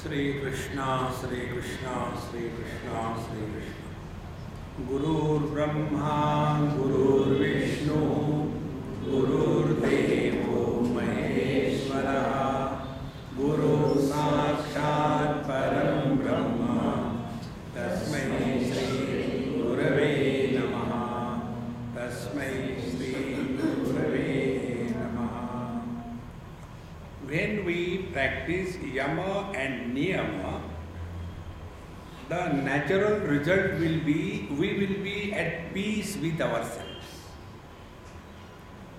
Sri Krishna, Sri Krishna, Sri Krishna, Sri Krishna. Gurur Brahma, Gurur Vishnu, Gurur Devo Maheshwara, Guru Sakshat Param Brahma, Tasmai Shri Gurave Namaha, Tasmai Shri Gurave Namaha. When we practice Yama and Niyama, the natural result will be, we will be at peace with ourselves.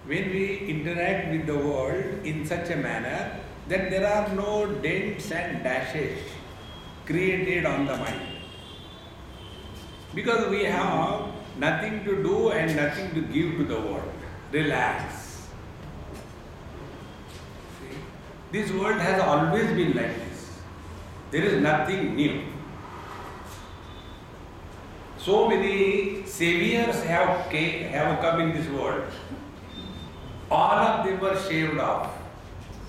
When we interact with the world in such a manner that there are no dents and dashes created on the mind. Because we have nothing to do and nothing to give to the world. Relax. See? This world has always been like this. There is nothing new. So many saviors have come in this world. All of them were shaved off.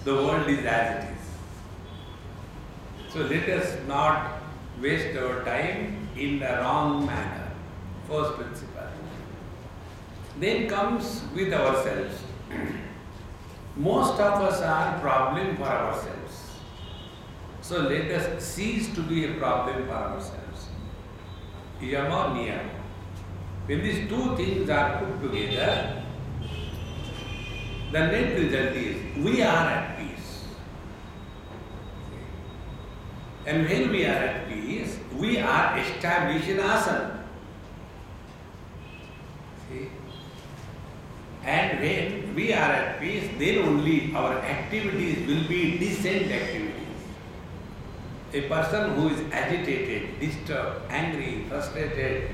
The world is as it is. So let us not waste our time in the wrong manner. First principle. Then comes with ourselves. Most of us are problem for ourselves. So let us cease to be a problem for ourselves. Yama, Niyama. When these two things are put together, the net result is we are at peace. And when we are at peace, we are established in asana. See? And when we are at peace, then only our activities will be decent activities. A person who is agitated, disturbed, angry, frustrated,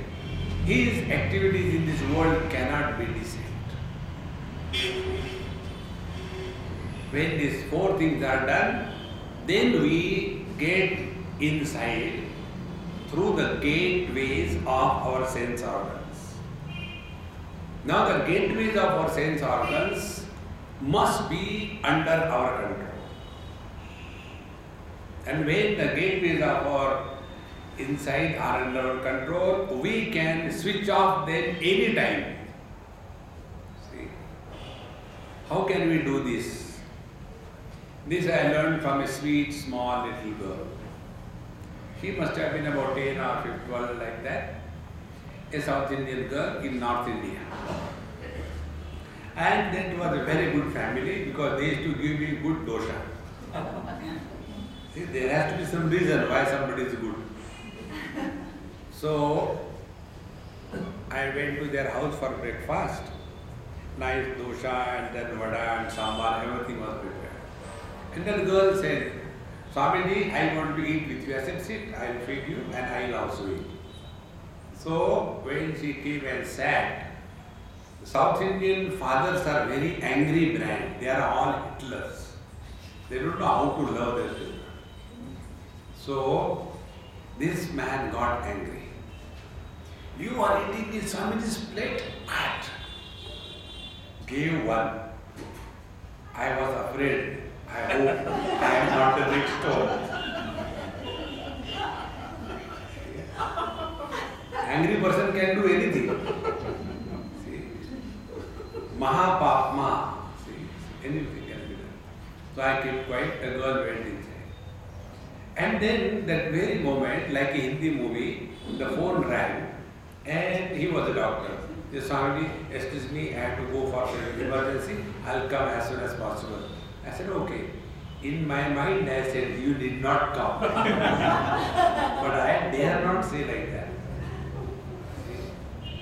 his activities in this world cannot be decent. When these four things are done, then we get inside through the gateways of our sense organs. Now the gateways of our sense organs must be under our control. And when the gateways of our inside are under our control, we can switch off them any time. See? How can we do this? This I learned from a sweet, small little girl. She must have been about 10 or 12 like that. A South Indian girl in North India. And that was a very good family because they used to give me good dosha. See, there has to be some reason why somebody is good. So, I went to their house for breakfast. Nice dosha and then vada and sambar, everything was prepared. And then the girl said, Swamiji, I want to eat with you. I said, sit, I will feed you and I will also eat. So, when she came and sat, the South Indian fathers are very angry brand. They are all Hitlers. They don't know how to love their children. So, this man got angry. You are eating in Swamiji's plate? Cut. Gave one. I was afraid. I hope I am not the next one. Angry person can do anything. See? Mahapapma. See? Anything can be done. So I kept quiet, the girl went inside. And then that very moment, like a Hindi movie, the phone rang and he was a doctor. He said, Swamiji, excuse me, I have to go for an emergency. I'll come as soon as possible. I said, okay. In my mind, I said, you did not come. But I dare not say like that.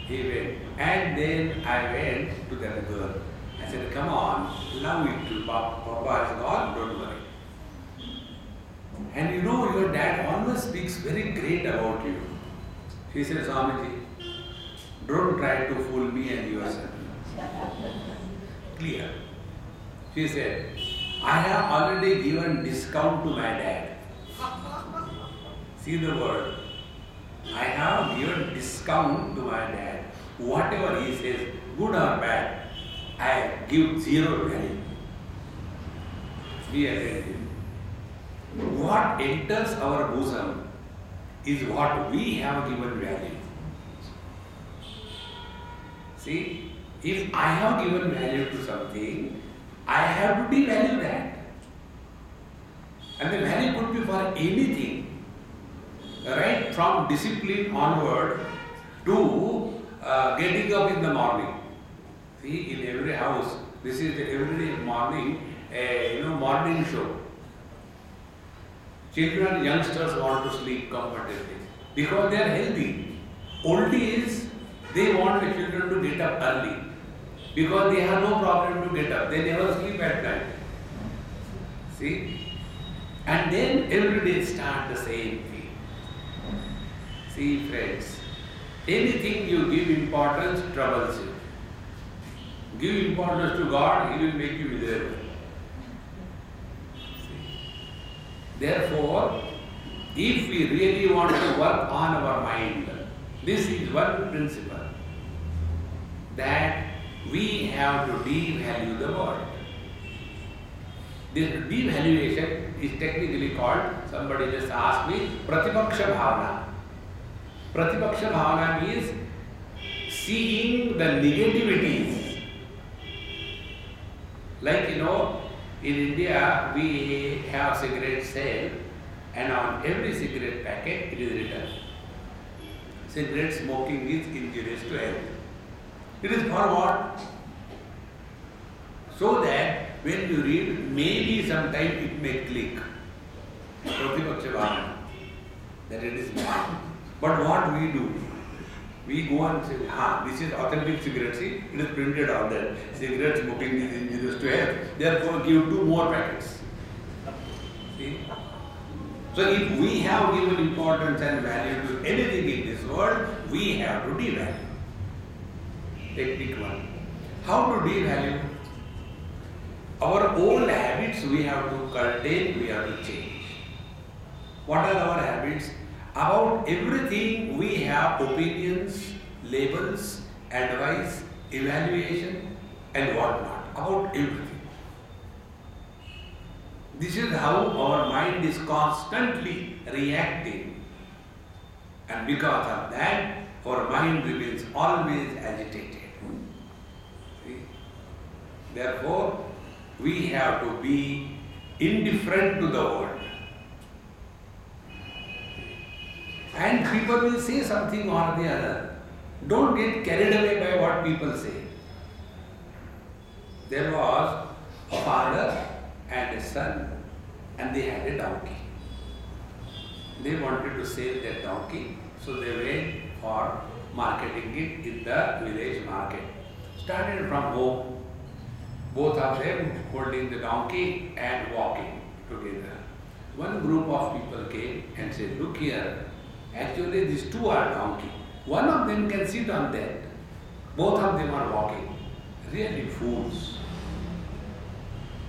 He went. And then I went to that girl. I said, come on, love it too. Papa has gone, don't worry. And you know, your dad always speaks very great about you. She said, Swamiji, don't try to fool me and yourself. Clear. She said, I have already given discount to my dad. See the word. I have given discount to my dad. Whatever he says, good or bad, I give zero value. Be attentive. What enters our bosom is what we have given value. See, if I have given value to something, I have to devalue that. And the value could be for anything, right from discipline onward to getting up in the morning. See, in every house, this is the everyday morning, morning show. Children, youngsters want to sleep comfortably because they are healthy. Oldies, they want the children to get up early because they have no problem to get up. They never sleep at night. See? And then every day start the same thing. See, friends, anything you give importance troubles you. Give importance to God, He will make you miserable. Therefore, if we really want to work on our mind, this is one principle, that we have to devalue the world. This devaluation is technically called, somebody just asked me, Pratipaksha Bhavana. Pratipaksha Bhavana means seeing the negativities. Like, in India, we have cigarette sale, and on every cigarette packet it is written, cigarette smoking is injurious to health. It is for what? So that when you read, maybe sometime it may click. Pratipaksha Bhavana, that it is bad. But what we do? We go and say, this is authentic cigarette, see, it is printed out there. Cigarette smoking is injurious to health. Therefore, give 2 more packets. See? So, if we have given importance and value to anything in this world, we have to devalue. Technique 1. How to devalue? Our old habits we have to curtail, we have to change. What are our habits? About everything we have opinions, labels, advice, evaluation and what not. About everything. This is how our mind is constantly reacting. And because of that, our mind remains always agitated. See? Therefore, we have to be indifferent to the world. And people will say something or the other. Don't get carried away by what people say. There was a father and a son, and they had a donkey. They wanted to sell their donkey, so they went for marketing it in the village market. Started from home, both of them holding the donkey and walking together. One group of people came and said, look here, actually these 2 are donkey. One of them can sit on that. Both of them are walking. Really fools.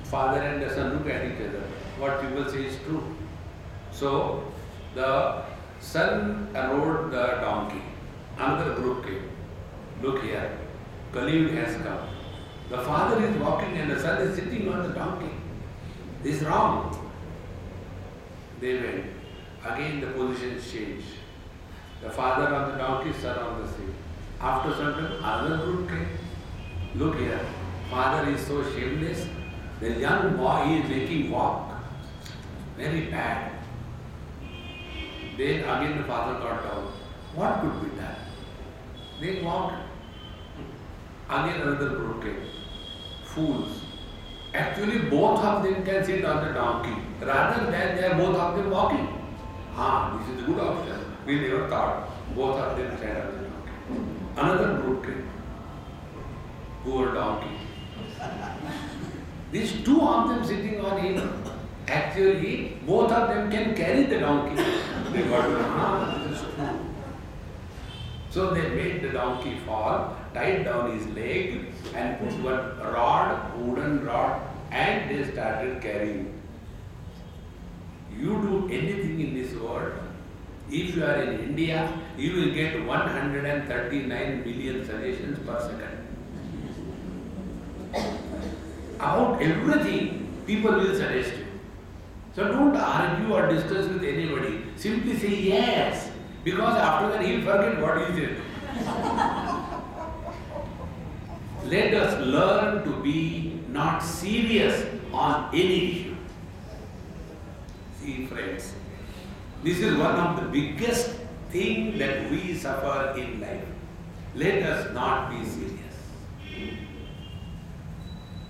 Father and the son look at each other. What people say is true. So the son rode the donkey. Another group came. Look here, Kali has come. The father is walking and the son is sitting on the donkey. This is wrong. They went. Again the positions changed. The father on the donkey, son on the seat. After some time, another group came. Look here, father is so shameless. The young boy is making walk. Very bad. Then again the father got down. What could be done? They walked. Again another group came. Fools. Actually both of them can sit on the donkey. Rather than they are both of them walking. This is a good option. We never thought. Both of them sat on the donkey. Another group came. Poor donkey. These 2 of them sitting on him. Actually, both of them can carry the donkey. They got to this is true. So they made the donkey fall, tied down his leg, and put one wooden rod, and they started carrying. You do anything in this world, if you are in India, you will get 139 million suggestions per second. About everything, people will suggest you. So don't argue or discuss with anybody. Simply say yes. Because after that he'll forget what he said. Let us learn to be not serious on any issue. See friends, this is one of the biggest things that we suffer in life. Let us not be serious.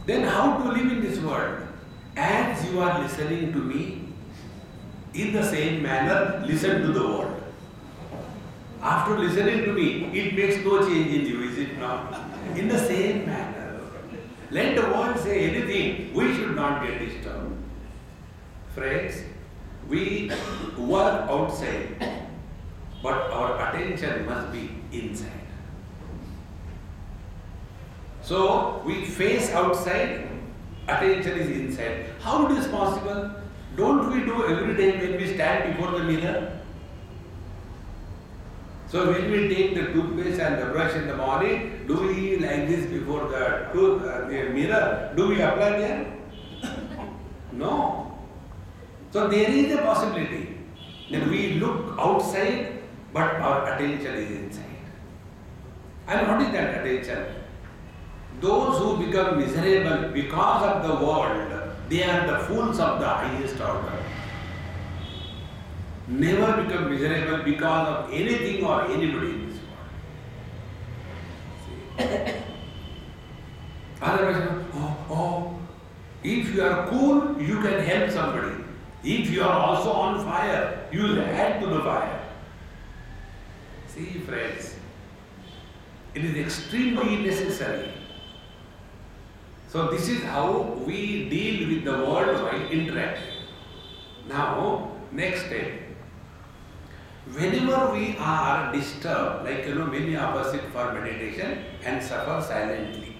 Then how to live in this world? As you are listening to me, in the same manner, listen to the world. After listening to me, it makes no change in you, is it not? In the same manner, let the world say anything, we should not get disturbed. Friends, we work outside, but our attention must be inside. So, we face outside, attention is inside. How it is possible? Don't we do every day when we stand before the mirror? So when we take the toothpaste and the brush in the morning, do we like this before the mirror? Do we apply there? No. So there is a possibility that we look outside, but our attention is inside. And what is that attention? Those who become miserable because of the world, they are the fools of the highest order. Never become miserable because of anything or anybody in this world. Otherwise, if you are cool, you can help somebody. If you are also on fire, you will add to the fire. See, friends, it is extremely necessary. So this is how we deal with the world while interacting. Now, next step. Whenever we are disturbed, like many of us sit for meditation and suffer silently.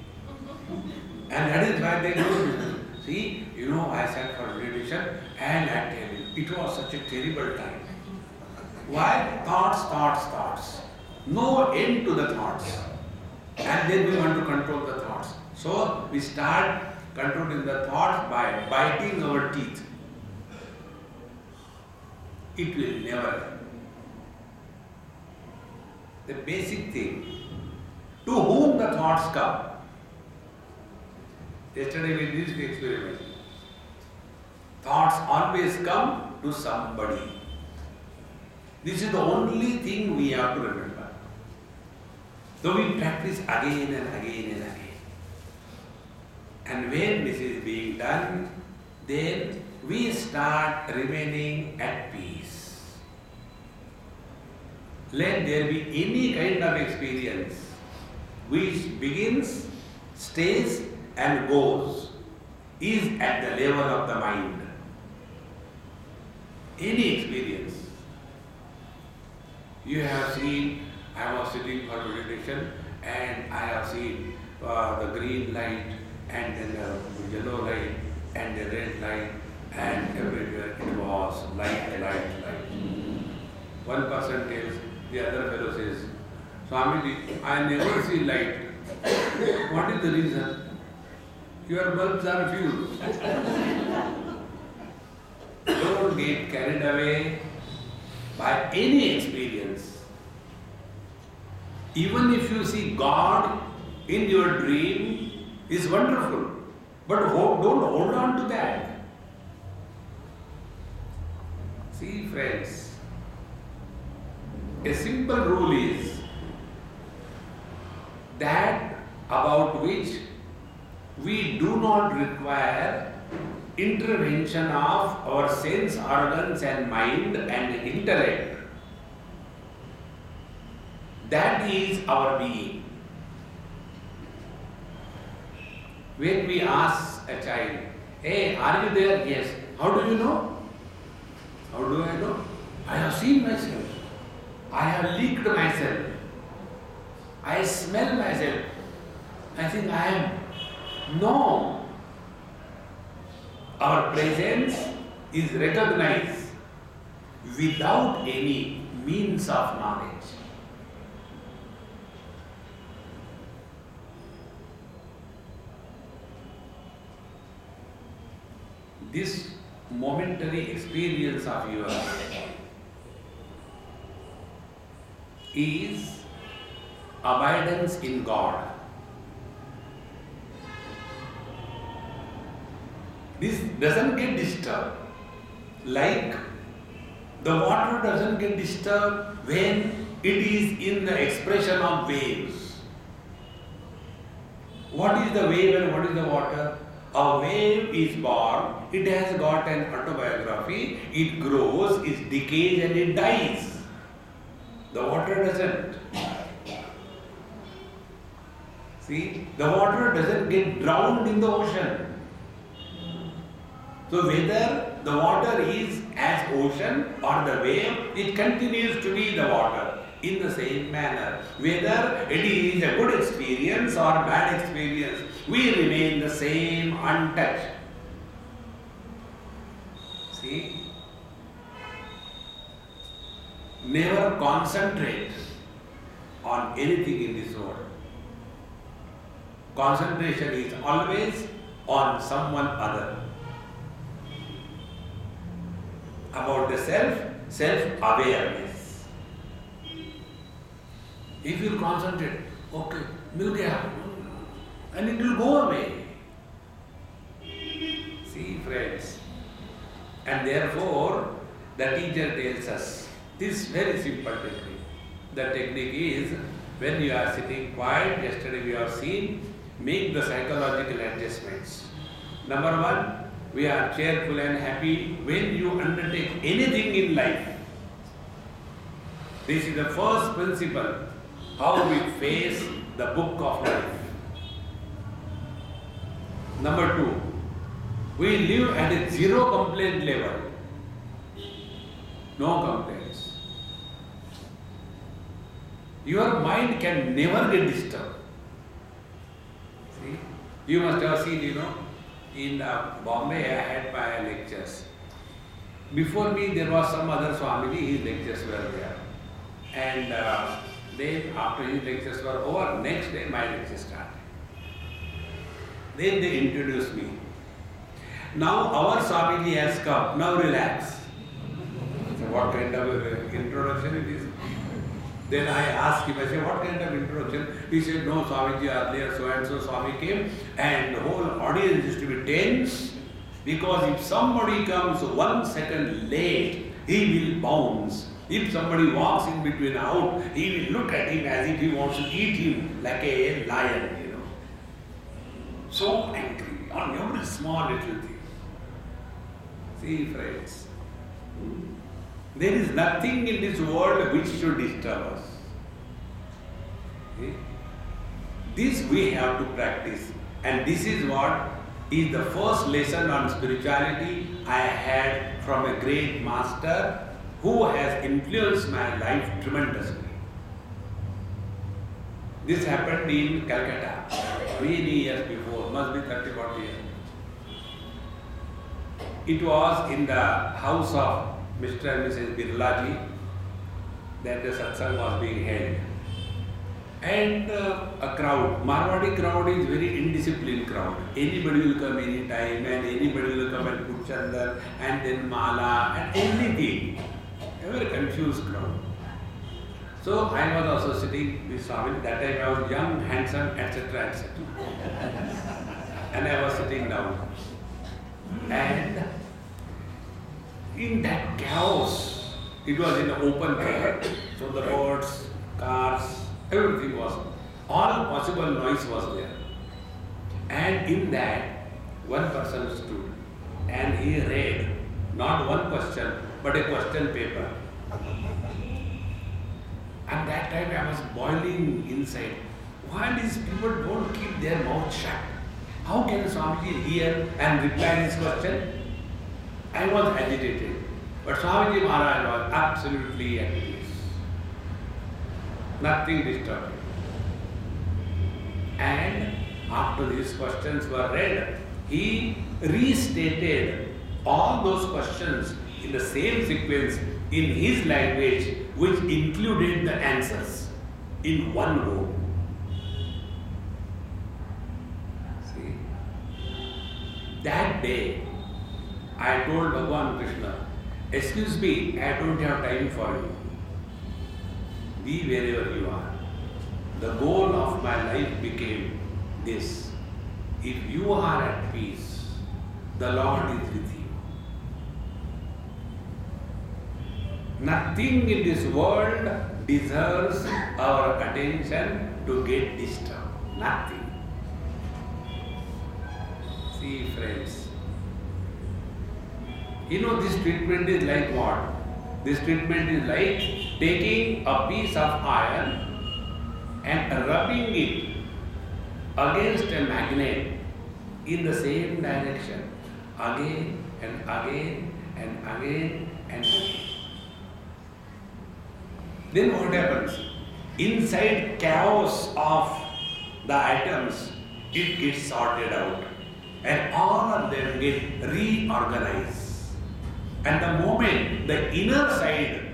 And that is why they do. See, I sat for meditation and I tell you, it was such a terrible time. Why? Thoughts. No end to the thoughts. And then we want to control the thoughts. So we start controlling the thoughts by biting our teeth. It will never end. The basic thing, to whom the thoughts come. Yesterday we did this experiment. Thoughts always come to somebody. This is the only thing we have to remember. So we practice again and again and again. And when this is being done, then we start remaining at peace. Let there be any kind of experience which begins, stays and goes, is at the level of the mind. Any experience. You have seen, I was sitting for meditation and I have seen the green light and then the yellow light and the red light and everywhere it was light. One person tells, the other fellow says, Swami, I never see light. What is the reason? Your bulbs are fused. Don't get carried away by any experience. Even if you see God in your dream, is wonderful. But don't hold on to that. See, friends, a simple rule is that about which we do not require intervention of our sense organs and mind and intellect. That is our being. When we ask a child, hey, are you there? Yes. How do you know? How do I know? I have seen myself. I have licked myself. I smell myself. I think I am. No. Our presence is recognized without any means of knowledge. This momentary experience of yours is abidance in God. This doesn't get disturbed. Like the water doesn't get disturbed when it is in the expression of waves. What is the wave and what is the water? A wave is born, it has got an autobiography, it grows, it decays and it dies. The water doesn't. See, the water doesn't get drowned in the ocean. So whether the water is as ocean or the wave, it continues to be the water in the same manner. Whether it is a good experience or bad experience, we remain the same, untouched. See? Never concentrate on anything in this world. Concentration is always on someone other. About the self-awareness. If you concentrate, okay, mil gaya, and it will go away. See, friends. And therefore, the teacher tells us this very simple technique. The technique is, when you are sitting quiet, yesterday we have seen, make the psychological adjustments. Number one, we are cheerful and happy when you undertake anything in life. This is the first principle, how we face the book of life. Number two, we live at a zero complaint level. No complaints. Your mind can never get disturbed. See, you must have seen, in Bombay I had my lectures. Before me there was some other Swami, his lectures were there. And then after his lectures were over, next day my lecture started. Then they introduced me. Now our Swamiji has come, now relax. So what kind of introduction it is? Then I asked him, I said, what kind of introduction? He said, no, Swamiji, earlier so and so Swami came and the whole audience used to be tense because if somebody comes 1 second late, he will bounce. If somebody walks in between out, he will look at him as if he wants to eat him like a lion, So angry on every small little thing. See, friends, there is nothing in this world which should disturb us. Okay? This we have to practice, and this is what is the first lesson on spirituality I had from a great master who has influenced my life tremendously. This happened in Calcutta many years before, must be 30-40 years. It was in the house of Mr. and Mrs. Birlaji that the satsang was being held. And a crowd, Marwadi crowd is very indisciplined crowd. Anybody will come anytime and anybody will come and put chandar and then mala and anything. A very confused crowd. So I was also sitting with Swami. That time I was young, handsome, etc. etc. And I was sitting down. And in that chaos, it was in the open air. So the roads, cars, everything was, all possible noise was there. And in that, one person stood and he read not one question, but a question paper. And that time I was boiling inside. Why these people don't keep their mouth shut? How can Swamiji hear and reply this question? I was agitated. But Swamiji Maharaj was absolutely at peace. Nothing disturbed him. And after these questions were read, he restated all those questions in the same sequence in his language, which included the answers in one go. See, that day I told Bhagavan Krishna, excuse me, I don't have time for you. Be wherever you are. The goal of my life became this. If you are at peace, the Lord is with you. Nothing in this world deserves our attention to get disturbed. Nothing. See, friends, you know, this treatment is like what? This treatment is like taking a piece of iron and rubbing it against a magnet in the same direction again and again and again and again. Then what happens? Inside chaos of the atoms, it gets sorted out and all of them get reorganized. And the moment the inner side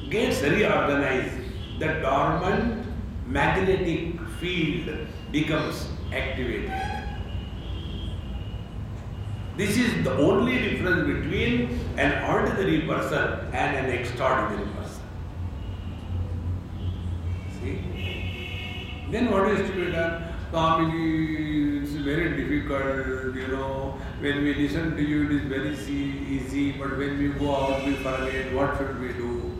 gets reorganized, the dormant magnetic field becomes activated. This is the only difference between an ordinary person and an extraordinary person. See? Then what is to be done? Swami, it's very difficult, you know. When we listen to you, it is very easy, but when we go out, we forget. What should we do?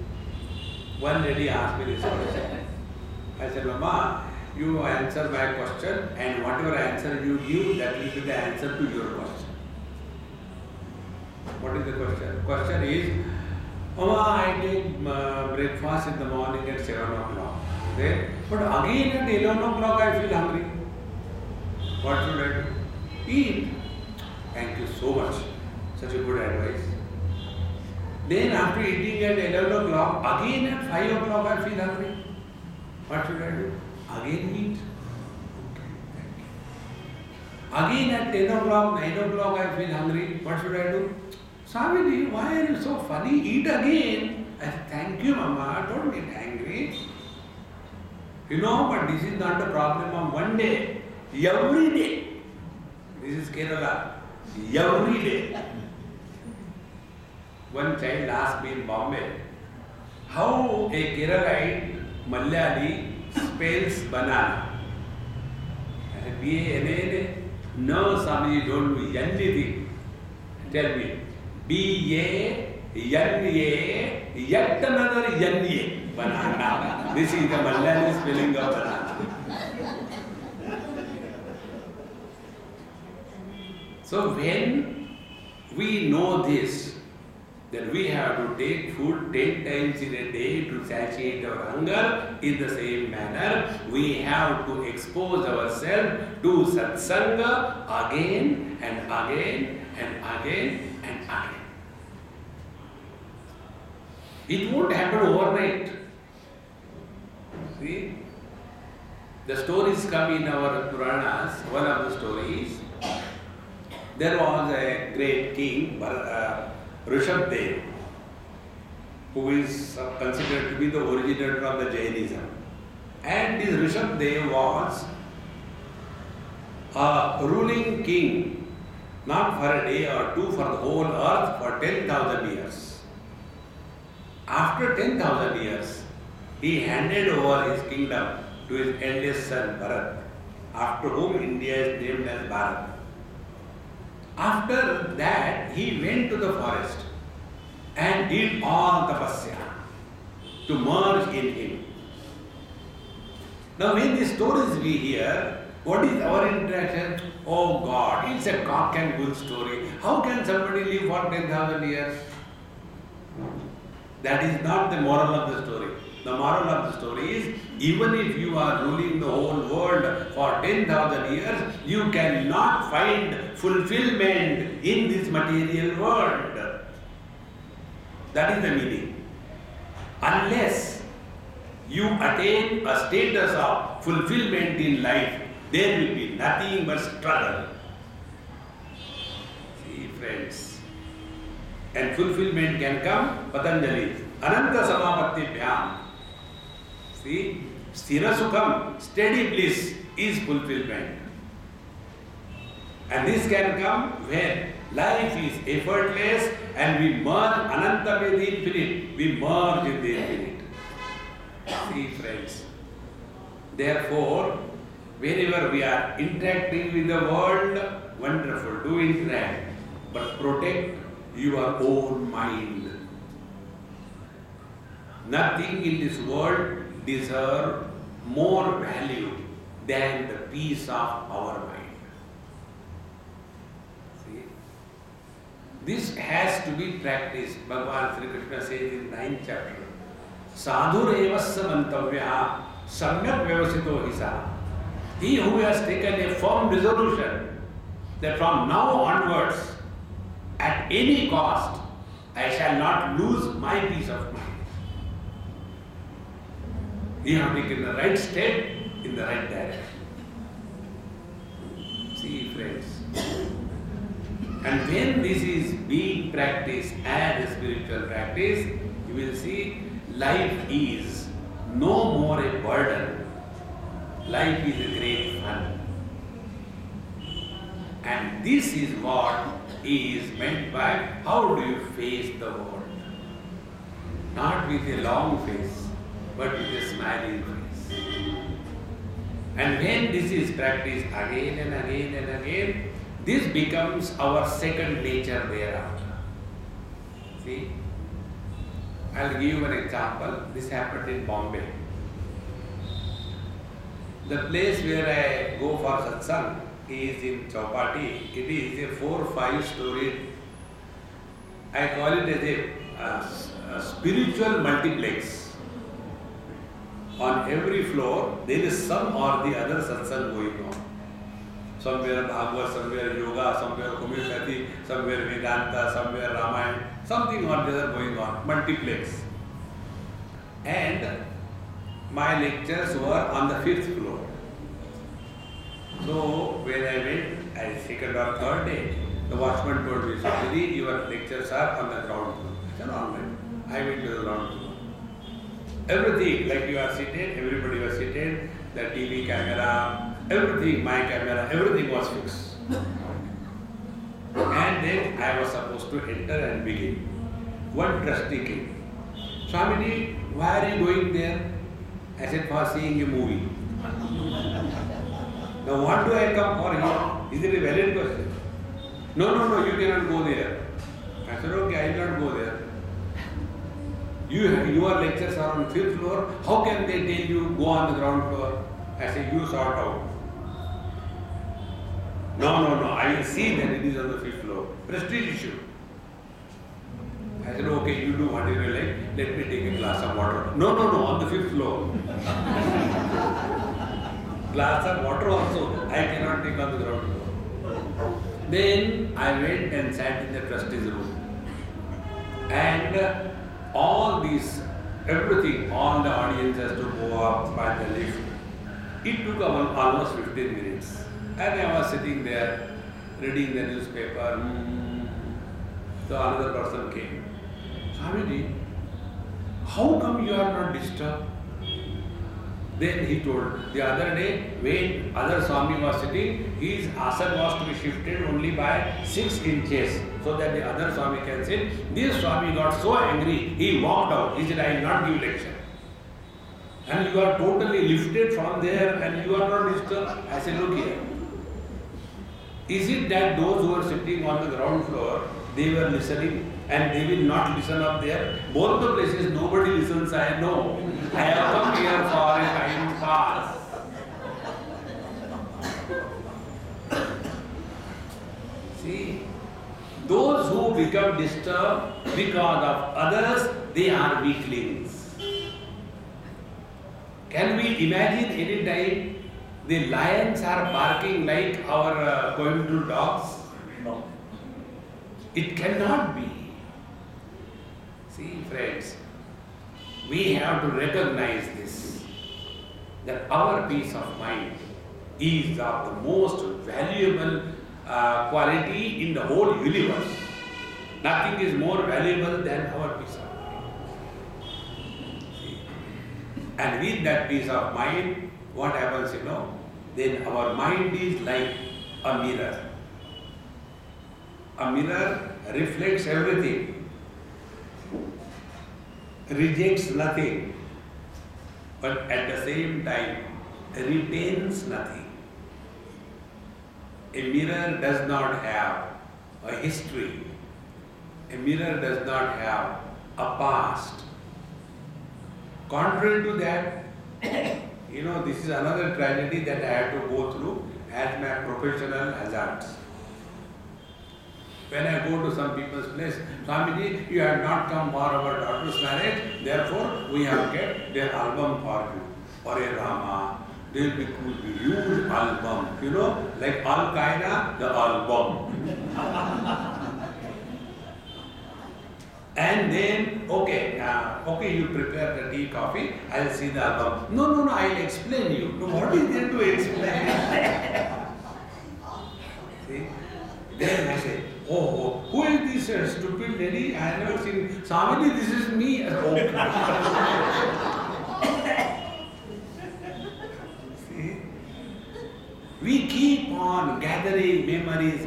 One lady asked me this question. I said, Mama, you answer my question, and whatever answer you give, that will be the answer to your question. What is the question? Question is, Mama, I take breakfast in the morning at 7 o'clock. Then, but again at 11 o'clock I feel hungry. What should I do? Eat. Thank you so much. Such a good advice. Then after eating at 11 o'clock, again at 5 o'clock I feel hungry. What should I do? Again eat. Okay, thank you. Again at 10 o'clock, 9 o'clock I feel hungry. What should I do? Swami, why are you so funny? Eat again. I said, thank you, Mama. Don't get angry. You know, but this is not the problem of one day. Every day. This is Kerala. Every day. One child asked me in Bombay, how a Keralite Malayali spells banana. I said, B-A-N-A-N-A? No, Swami, you don't do anything. Tell me. B-A-N-A, yet another N-A, banana. This is the Malayali spelling of banana. So when we know this, that we have to take food 10 times in a day to satiate our hunger, in the same manner, we have to expose ourselves to satsanga again and again and again and again. It won't happen overnight. See? The stories come in our Puranas. One of the stories, there was a great king, Rishabdev, who is considered to be the originator of the Jainism. And this Rishabdev was a ruling king, not for a day or two, for the whole earth for 10,000 years. After 10,000 years, he handed over his kingdom to his eldest son Bharat, after whom India is named as Bharat. After that, he went to the forest and did all tapasya to merge in him. Now, when these stories we hear, what is our interaction? Oh God, it's a cock and bull story. How can somebody live for 10,000 years? That is not the moral of the story. The moral of the story is, even if you are ruling the whole world for 10,000 years, you cannot find fulfillment in this material world. That is the meaning. Unless you attain a status of fulfillment in life, there will be nothing but struggle. See, friends. And fulfillment can come, Patanjali, Ananta Samapatti-bhyam. See, Sthira Sukham, steady bliss is fulfillment. And this can come when Life is effortless and we merge Ananta with the infinite. We merge in the infinite. See friends. Therefore, wherever we are interacting with the world, wonderful, do interact. But protect your own mind. Nothing in this world deserves more value than the peace of our mind. See? This has to be practiced. Bhagavan Sri Krishna says in 9th chapter, Sadhur evasya mantavya samyak vyavasito hisa. He who has taken a firm resolution that from now onwards, at any cost, I shall not lose my peace of mind. You have taken the right step in the right direction. See, friends. And when this is being practiced as a spiritual practice, you will see life is no more a burden. Life is a great fun. And this is what is meant by how do you face the world. Not with a long face, but with a smiling face. And when this is practiced again and again and again, this becomes our second nature thereafter. See? I'll give you an example. This happened in Bombay. The place where I go for satsang is in Chowpatty. It is a 4 or 5 storied, I call it as a spiritual multiplex. On every floor, there is some or the other satsang going on. Somewhere Bhagavad, somewhere Yoga, somewhere Homeopathy, somewhere Vedanta, somewhere Ramayana, something or the other going on, multiplex. And my lectures were on the 5th floor. So when I went, I second or third day, the watchman told me, Swami, your lectures are on the ground floor. I said, all right. I went to the ground floor. Everything, like you are seated, everybody was seated, the TV camera, everything, my camera, everything was fixed. And then I was supposed to enter and begin. One trustee came. Swamiji, why are you going there? I said, for seeing a movie. Now what do I come for here? Is it a valid question? No, you cannot go there. I said, okay, I will not go there. Your lectures are on 5th floor. How can they tell you go on the ground floor? I said, you sort out. No, I will see that it is on the 5th floor. Prestige issue. I said, okay, you do whatever you like. Let me take a glass of water. No, on the 5th floor. Glass of water also, I cannot take on the ground floor. Then I went and sat in the trustee's room. And all these, everything, all the audience has to go up by the lift. It took almost 15 minutes. And I was sitting there, reading the newspaper. So another person came. Swamiji, how come you are not disturbed? Then he told, the other day, when other Swami was sitting, his asana was to be shifted only by 6 inches, so that the other Swami can sit. This Swami got so angry, he walked out. He said, I will not give lecture. And you are totally lifted from there and you are not disturbed. I said, look here. Is it that those who are sitting on the ground floor, they were listening and they will not listen up there? Both the places nobody listens, I know. I have come here for a time pass. See, those who become disturbed because of others, they are weaklings. Can we imagine any time the lions are barking like our Coimbatore dogs? No. It cannot be. See, friends, we have to recognize this, that our peace of mind is of the most valuable quality in the whole universe. Nothing is more valuable than our peace of mind. See? And with that peace of mind, what happens, Then our mind is like a mirror. A mirror reflects everything, rejects nothing, but at the same time retains nothing. A mirror does not have a history. A mirror does not have a past. Contrary to that, this is another tragedy that I had to go through as my professional hazards. When I go to some people's place, Swamiji, you have not come for our daughter's marriage, therefore we have kept their album for you. Hare Rama, there will be huge album, like Al-Qaeda, the album. And then, okay, you prepare the tea, coffee, I'll see the album. No, I'll explain you. No, what is there to explain? See? Then I say, who is this stupid lady? I have never seen. Swamiji, this is me. Okay. See? We keep on gathering memories.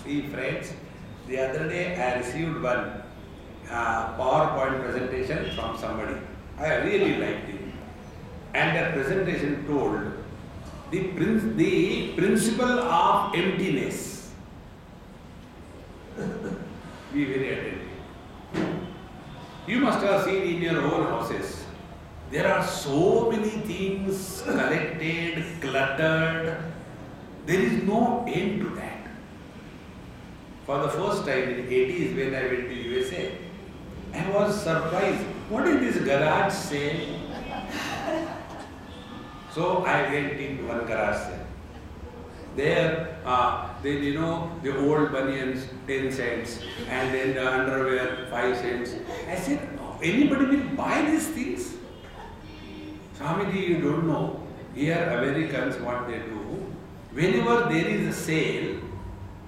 See, friends, the other day I received one PowerPoint presentation from somebody. I really liked it. And that presentation told the principle of emptiness. Be very attentive. You must have seen in your own houses, there are so many things collected, cluttered. There is no end to that. For the first time in the 80s when I went to USA, I was surprised. What is this garage sale? So I went into one garage sale. There, the old bunions, 10 cents, and then the underwear, 5 cents. I said, anybody will buy these things? Swamiji, you don't know. Here, Americans, what they do, whenever there is a sale,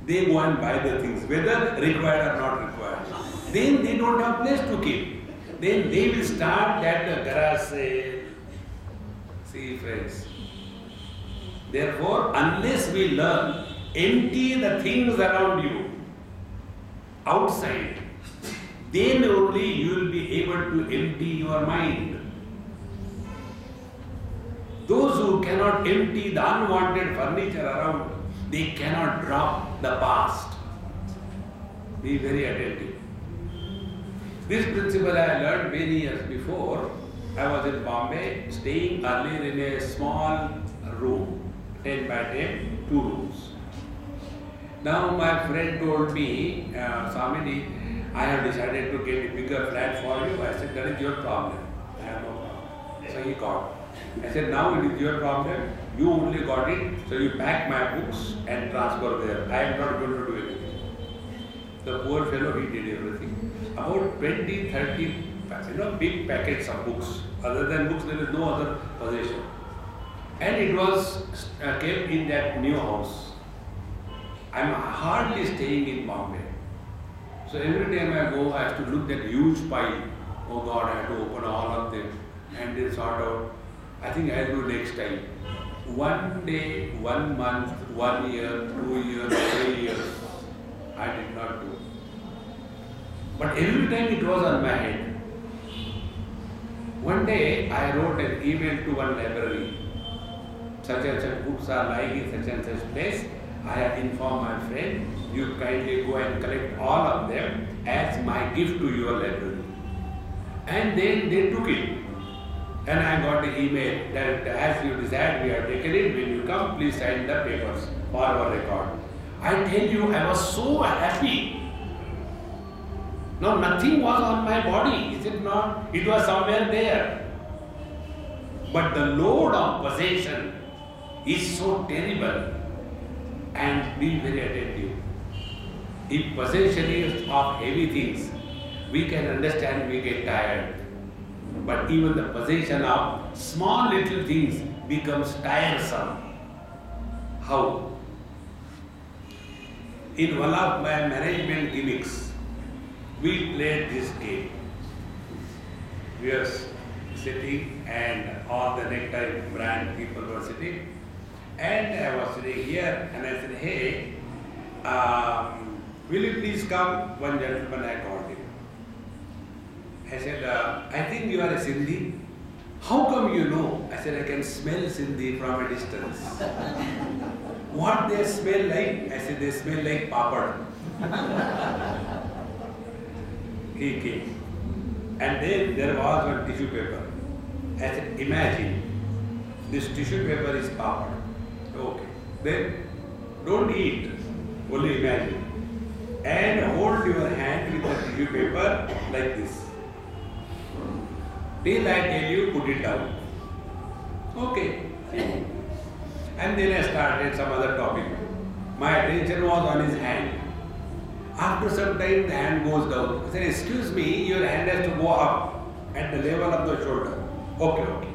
they go and buy the things, whether required or not required. Then they don't have place to keep. Then they will start that garage sale. See, friends. Therefore, unless we learn, empty the things around you, outside, then only you will be able to empty your mind. Those who cannot empty the unwanted furniture around, they cannot drop the past. Be very attentive. This principle I learned many years before. I was in Bombay, staying earlier in a small room, 10 by 10, 2 rooms. Now my friend told me, Swamiji, I have decided to get a bigger flat for you. I said, that is your problem. I have no problem. So he got. I said, now it is your problem. You only got it, so you pack my books and transfer there. I am not going to do anything. The poor fellow, he did everything. About 20, 30, big packets of books. Other than books, there is no other possession. And it was kept in that new house. I am hardly staying in Bombay. So every time I go, I have to look at huge pile. Oh God, I have to open all of them and then sort out. I think I'll do next time. 1 day, 1 month, 1 year, 2 years, 3 years, I did not do. But every time it was on my head. One day I wrote an email to one library. Such and such books are lying in such and such place. I have informed my friend, you kindly go and collect all of them as my gift to your library. And then they took it. And I got the email that as you desired, we have taken it. When you come, please sign the papers for our record. I tell you, I was so happy. Now, nothing was on my body, is it not? It was somewhere there. But the load of possession is so terrible. And be very attentive. If possession is of heavy things, we can understand we get tired. But even the possession of small little things becomes tiresome. How? In one of my management gimmicks, we played this game. We were sitting and all the necktie brand people were sitting. And I was sitting here and I said, hey, will you please come? One gentleman, I called him. I said, I think you are a Sindhi. How come you know? I said, I can smell Sindhi from a distance. What they smell like? I said, they smell like papad. He came. And then there was one tissue paper. I said, imagine, this tissue paper is papad. Okay. Then, don't eat, only imagine. And hold your hand with the tissue paper like this. Till I tell you, put it down. Okay. And then I started some other topic. My attention was on his hand. After some time, the hand goes down. I said, excuse me, your hand has to go up at the level of the shoulder. Okay.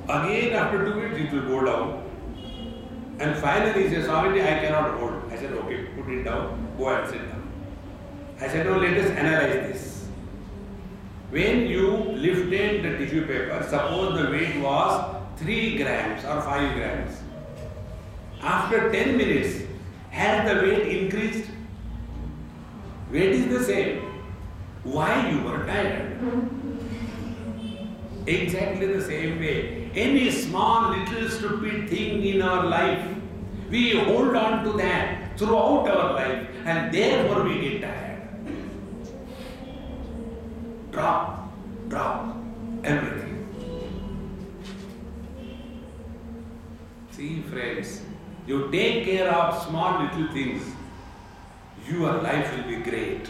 Again, after 2 minutes, it will go down. And finally, he says, Swami, I cannot hold. I said, okay, put it down, go and sit down. I said, no, let us analyze this. When you lifted the tissue paper, suppose the weight was 3 grams or 5 grams. After 10 minutes, has the weight increased? Weight is the same. Why you were tired? Exactly the same way. Any small little stupid thing in our life, we hold on to that throughout our life and therefore we get tired. Drop everything. See friends, you take care of small little things, your life will be great.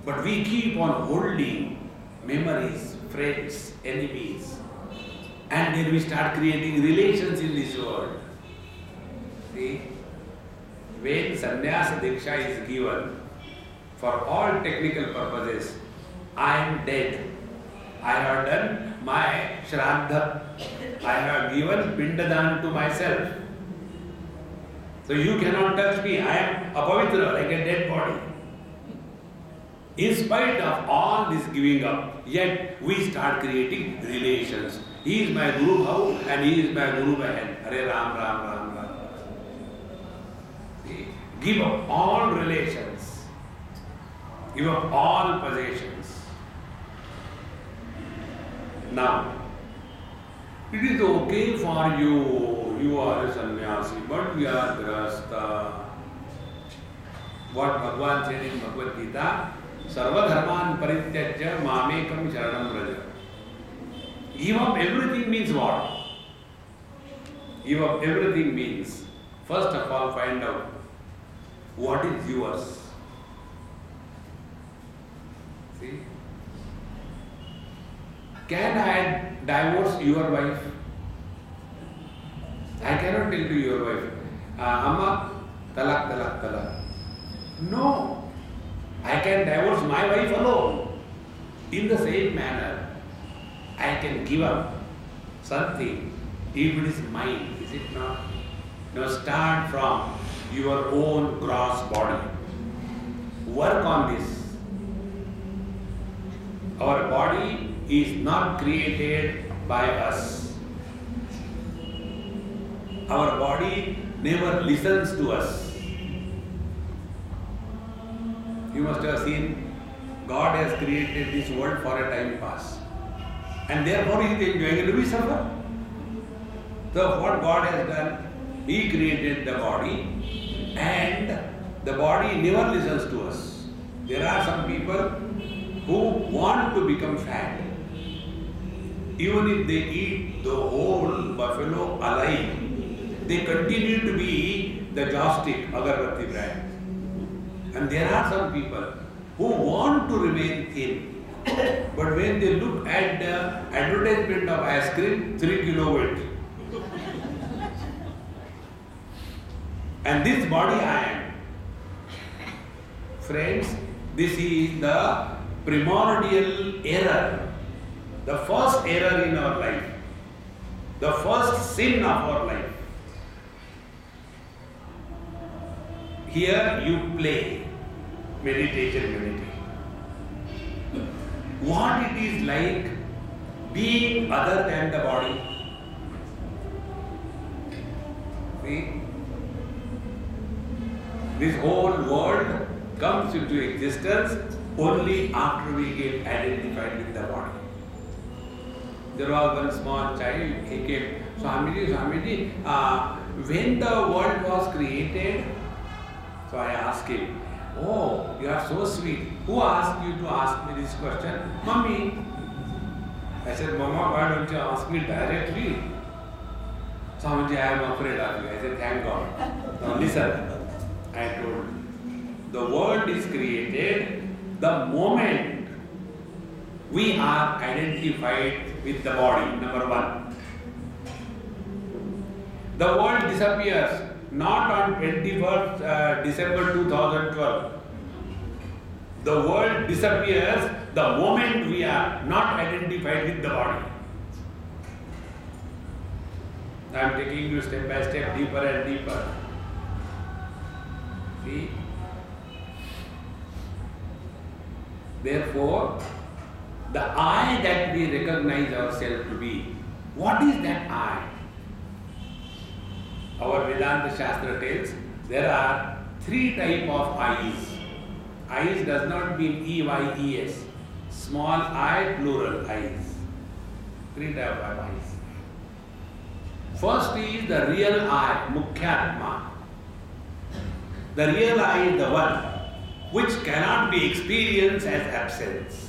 But we keep on holding memories, friends, enemies, and then we start creating relations in this world. See, when sannyasa diksha is given, for all technical purposes, I am dead. I have done my shraddha. I have given pindadan to myself. So you cannot touch me. I am apavitra, like a dead body. In spite of all this giving up, yet we start creating relations. He is my Guru Bhau and he is my Guru Bahan. Hare Ram, Ram, Ram, Ram. See? Give up all relations. Give up all possessions. Now, it is okay for you. You are a sannyasi, but we are grahastha. What Bhagavan said in Bhagavad Gita, Sarva dharman parityajya mamekam sharanam vraja. Give up everything means what? Give up everything means, first of all, find out what is yours. See? Can I divorce your wife? I cannot tell to your wife, Amma, talak. No. I can divorce my wife alone. In the same manner, I can give up something if it is mine, is it not? Now start from your own gross body. Work on this. Our body is not created by us. Our body never listens to us. You must have seen God has created this world for a time pass. And therefore He is enjoying it. We suffer. So what God has done, He created the body and the body never listens to us. There are some people who want to become fat. Even if they eat the whole buffalo alive, they continue to be the joystick, agarbatti brand. And there are some people who want to remain thin, but when they look at the advertisement of ice cream, 3 kilo weight. And this body I am. Friends, this is the primordial error, the first error in our life, the first sin of our life. Here you play meditation. What it is like being other than the body. See? This whole world comes into existence only after we get identified with the body. There was one small child, he came, Swamiji, when the world was created, so I asked him, oh, you are so sweet. Who asked you to ask me this question? Mummy. I said, Mama, why don't you ask me directly? Swamiji, I am afraid of you. I said, thank God. Now listen, I told, the world is created the moment we are identified with the body, number one. The world disappears not on 21st December 2012. The world disappears the moment we are not identified with the body. I am taking you step by step, deeper and deeper. See? Therefore, the I that we recognize ourselves to be, what is that I? Our Vedanta Shastra tells there are three types of I's. I's does not mean E-Y-E-S. Small I, plural I's. Three types of I's. First is the real I, Mukhyatma. The real I is the one which cannot be experienced as absence.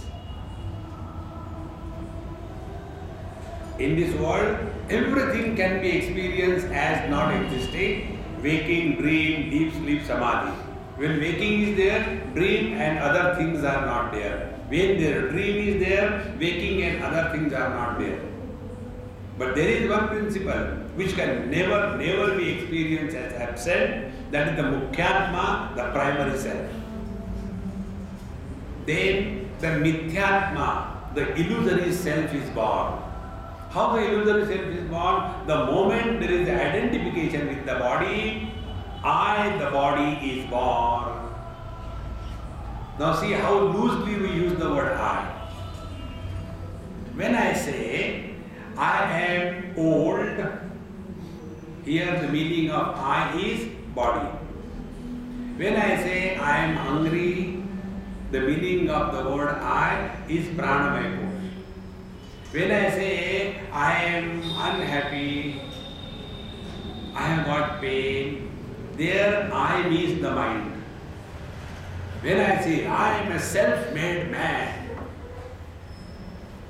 In this world, everything can be experienced as not existing, waking, dream, deep sleep, samadhi. When waking is there, dream and other things are not there. When their dream is there, waking and other things are not there. But there is one principle which can never be experienced as absent, that is the Mukhyatma, the primary self. Then the Mithyatma, the illusory self is born. How the illusory self is born? The moment there is identification with the body, I, the body, is born. Now see how loosely we use the word I. When I say, I am old, here the meaning of I is body. When I say, I am hungry, the meaning of the word I is pranamaya kosha. When I say, I am unhappy, I have got pain, there I means the mind. When I say, I am a self-made man,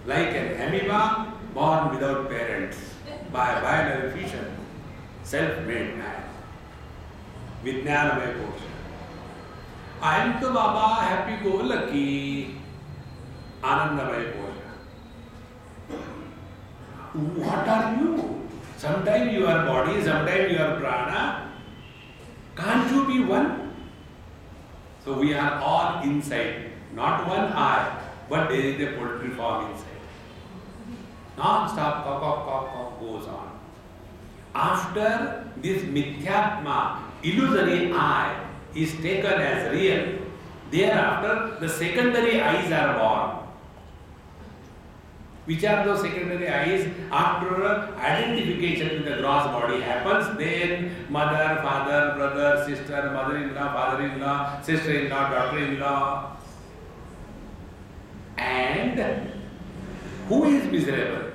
like an amoeba born without parents, by binary fission, self-made man, Vijnanamaya kosha. I am to Baba happy-go-lucky, Anandamaya kosha. What are you? Sometimes you are body, sometimes you are prana. Can't you be one? So we are all inside, not one I, but there is a poultry farm inside. Non-stop cock goes on. After this Mithyatma, illusory I, is taken as real, thereafter the secondary eyes are born. Which are those secondary eyes? After identification with the gross body happens, then mother, father, brother, sister, mother-in-law, father-in-law, sister-in-law, daughter-in-law. And who is miserable?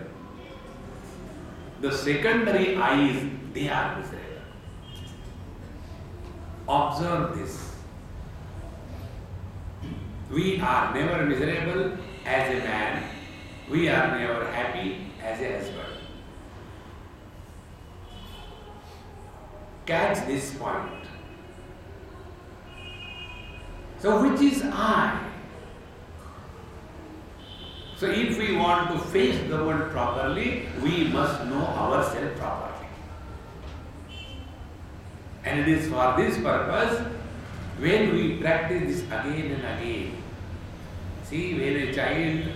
The secondary eyes, they are miserable. Observe this. We are never miserable as a man. We are never happy as a husband. Catch this point. So which is I? So if we want to face the world properly, we must know ourselves properly. And it is for this purpose, when we practice this again and again. See, when a child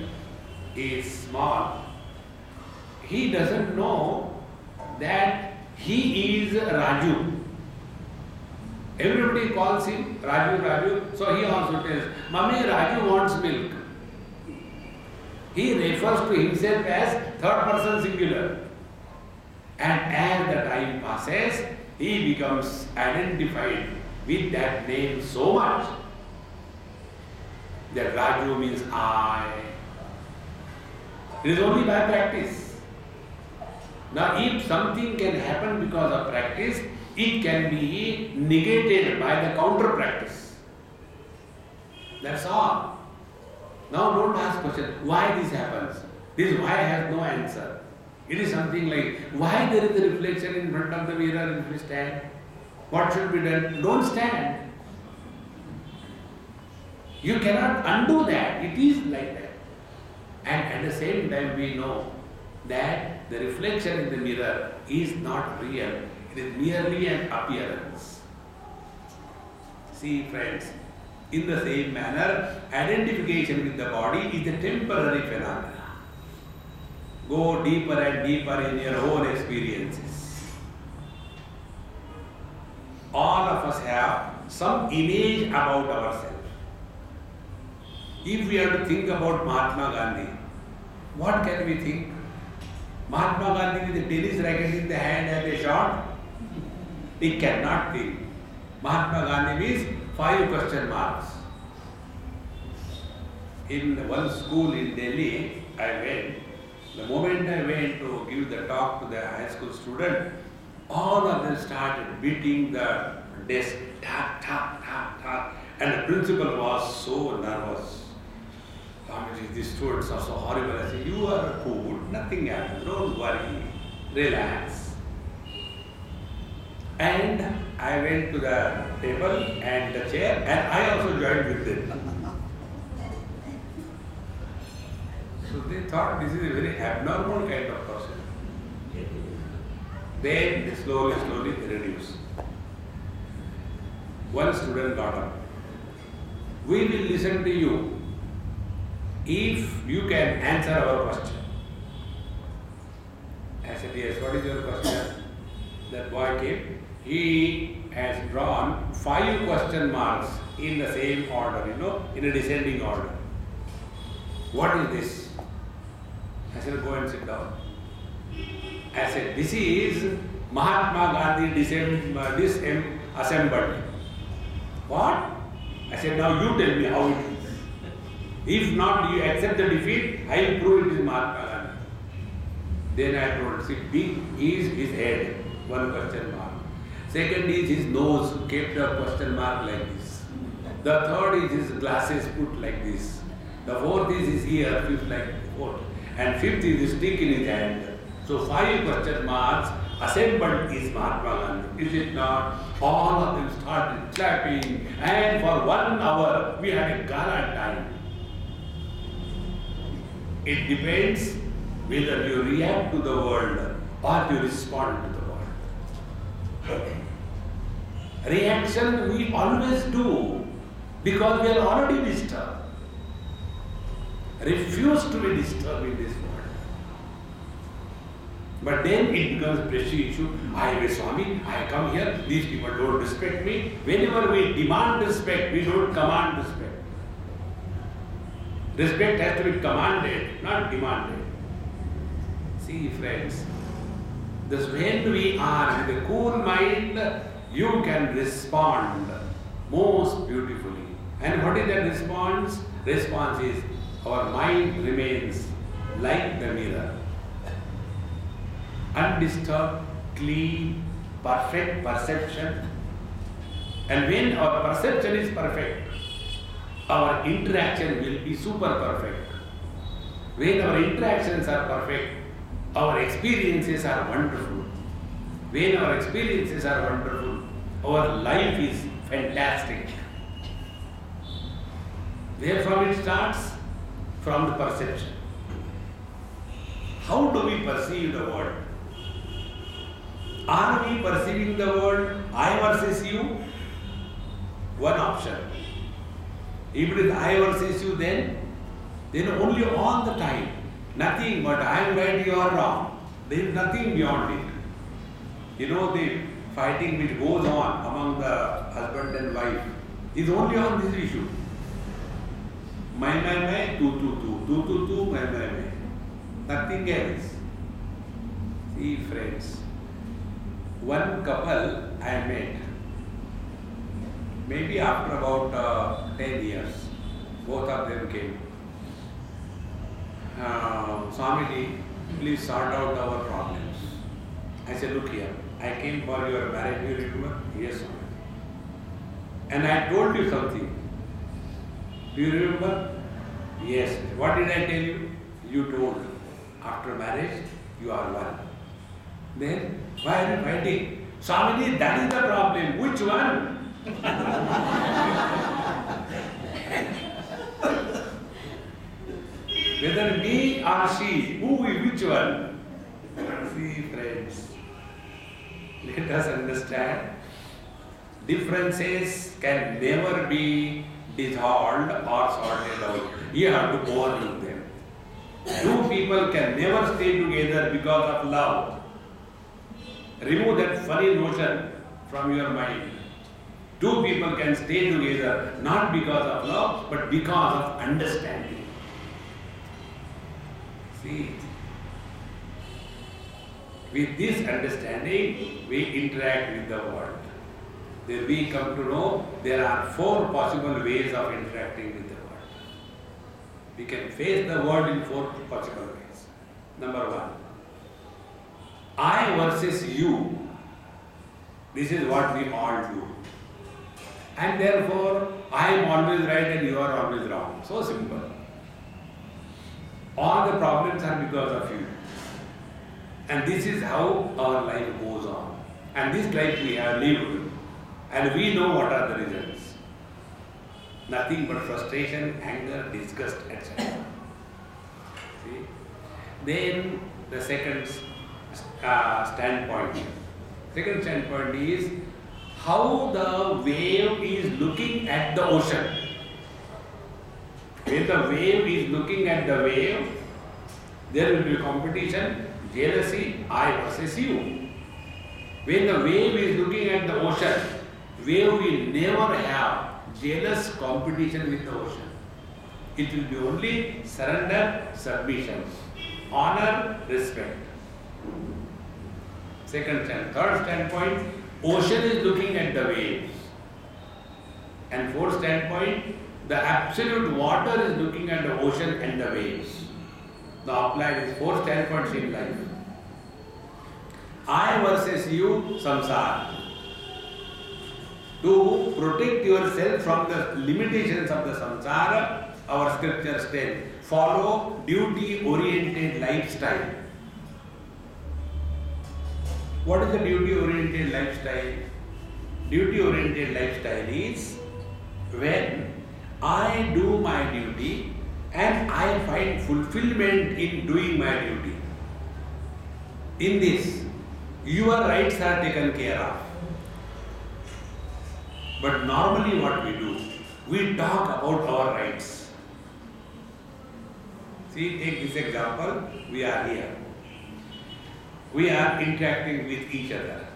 is small, he doesn't know that he is Raju. Everybody calls him Raju. So he also tells, Mummy, Raju wants milk. He refers to himself as third person singular. And as the time passes, he becomes identified with that name so much that Raju means I. It is only by practice. Now, if something can happen because of practice, it can be negated by the counter practice. That's all. Now, don't ask question, why this happens? This why has no answer. It is something like, why there is a reflection in front of the mirror if we stand? What should be done? Don't stand. You cannot undo that. It is like that. And at the same time, we know that the reflection in the mirror is not real. It is merely an appearance. See, friends, in the same manner, identification with the body is a temporary phenomenon. Go deeper and deeper in your own experiences. All of us have some image about ourselves. If we have to think about Mahatma Gandhi, what can we think? Mahatma Gandhi with a tennis racket in the hand and a shot? We cannot think. Mahatma Gandhi means 5 question marks. In one school in Delhi, I went. The moment I went to give the talk to the high school student, all of them started beating the desk, tap, tap, tap, tap. And the principal was so nervous. Swamiji, these students are so horrible. I said, you are cool, nothing happens, don't worry, relax. And I went to the table and the chair, and I also joined with them. So they thought this is a very abnormal kind of person. Then slowly they reduced. One student got up. We will listen to you if you can answer our question. I said, yes, what is your question? That boy came. He has drawn 5 question marks in the same order, in a descending order. What is this? I said, go and sit down. I said, this is Mahatma Gandhi disassembled. What? I said, now you tell me how it is. If not, you accept the defeat, I will prove it is Mahatma Gandhi. Then I told, see, big is his head, 1 question mark. Second is his nose, kept a question mark like this. The third is his glasses put like this. The fourth is his ear, fifth like fourth. And fifth is his stick in his hand. So 5 question marks, assembled is Mahatma Gandhi. Is it not? All of them started clapping, and for 1 hour we had a gala time. It depends whether you react to the world or you respond to the world. Reaction we always do because we are already disturbed. Refuse to be disturbed in this world. But then it becomes prestige issue. I am a Swami, I come here, these people don't respect me. Whenever we demand respect, we don't command respect. Respect has to be commanded, not demanded. See, friends, thus when we are with a cool mind, you can respond most beautifully. And what is that response? Response is, our mind remains like the mirror. Undisturbed, clean, perfect perception. And when our perception is perfect, our interaction will be super perfect. When our interactions are perfect, our experiences are wonderful. When our experiences are wonderful, our life is fantastic. Therefore it starts from the perception. How do we perceive the world? Are we perceiving the world I versus you? One option. If it is I versus you, then only all the time. Nothing but I am right, you are wrong. There is nothing beyond it. The fighting which goes on among the husband and wife is only on this issue. My, tu, my. Nothing else. See, friends, one couple I met, maybe after about 10 years, both of them came. Swamiji, please sort out our problems. I said, look here, I came for your marriage, you remember? Yes, Swami. And I told you something. Do you remember? Yes. What did I tell you? You told, after marriage, you are one. Then, why are you fighting? Swamiji, that is the problem. Which one? Whether me or she, which one? See, friends, let us understand, differences can never be dissolved or sorted out. You have to overlook them. Two people can never stay together because of love. Remove that funny notion from your mind. Two people can stay together not because of love, but because of understanding. See, with this understanding, we interact with the world. Then we come to know there are 4 possible ways of interacting with the world. We can face the world in 4 possible ways. Number 1, I versus you. This is what we all do. And therefore, I am always right and you are always wrong. So simple. All the problems are because of you. And this is how our life goes on. And this life we have lived. And we know what are the results. Nothing but frustration, anger, disgust, etc. See? Then the second standpoint. Second standpoint is how the wave is looking at the ocean. When the wave is looking at the wave, there will be competition, jealousy, I versus you. When the wave is looking at the ocean, wave will never have jealous competition with the ocean. It will be only surrender, submission, honor, respect. Third standpoint, ocean is looking at the waves. And fourth standpoint, the absolute water is looking at the ocean and the waves. Now apply these 4 standpoints in life. I versus you, samsara. To protect yourself from the limitations of the samsara, our scriptures tell, follow duty-oriented lifestyle. What is the duty-oriented lifestyle? Duty-oriented lifestyle is when I do my duty and I find fulfillment in doing my duty. In this, your rights are taken care of. But normally what we do, we talk about our rights. See, take this example, we are here. We are interacting with each other.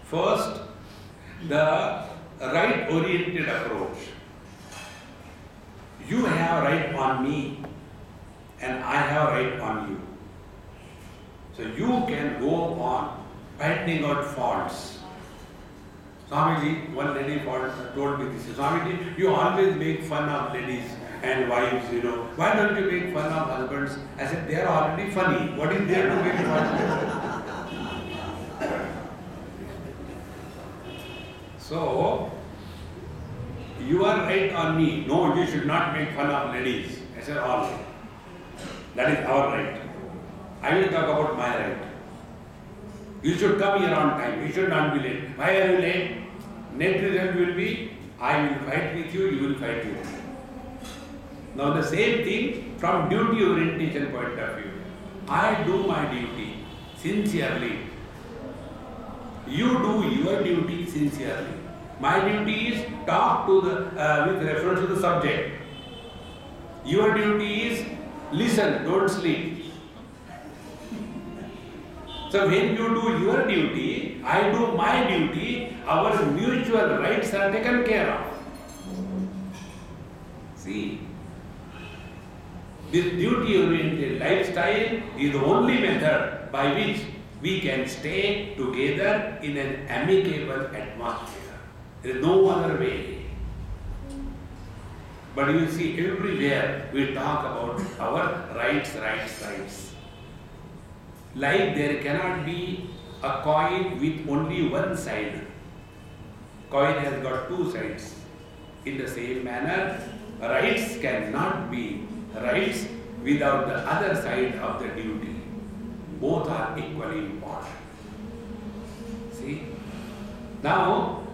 First, the right-oriented approach. You have right on me and I have right on you. So you can go on finding out faults. Swamiji, one lady told me this. Swamiji, you always make fun of ladies and wives, Why don't you make fun of husbands? I said, they are already funny. What is there to make fun? So, you are right on me. No, you should not make fun of ladies. I said, all right. That is our right. I will talk about my right. You should come here on time. You should not be late. Why are you late? Net result will be, I will fight with you, you will fight with me. Now the same thing from duty orientation point of view. I do my duty sincerely. You do your duty sincerely. My duty is talk to with reference to the subject. Your duty is listen, don't sleep. So when you do your duty, I do my duty, our mutual rights are taken care of. See, this duty-oriented lifestyle is the only method by which we can stay together in an amicable atmosphere. There is no other way. But you see, everywhere we talk about our rights. Like there cannot be a coin with only one side. Coin has got two sides. In the same manner, rights cannot be rights without the other side of the duty. Both are equally important. See? Now,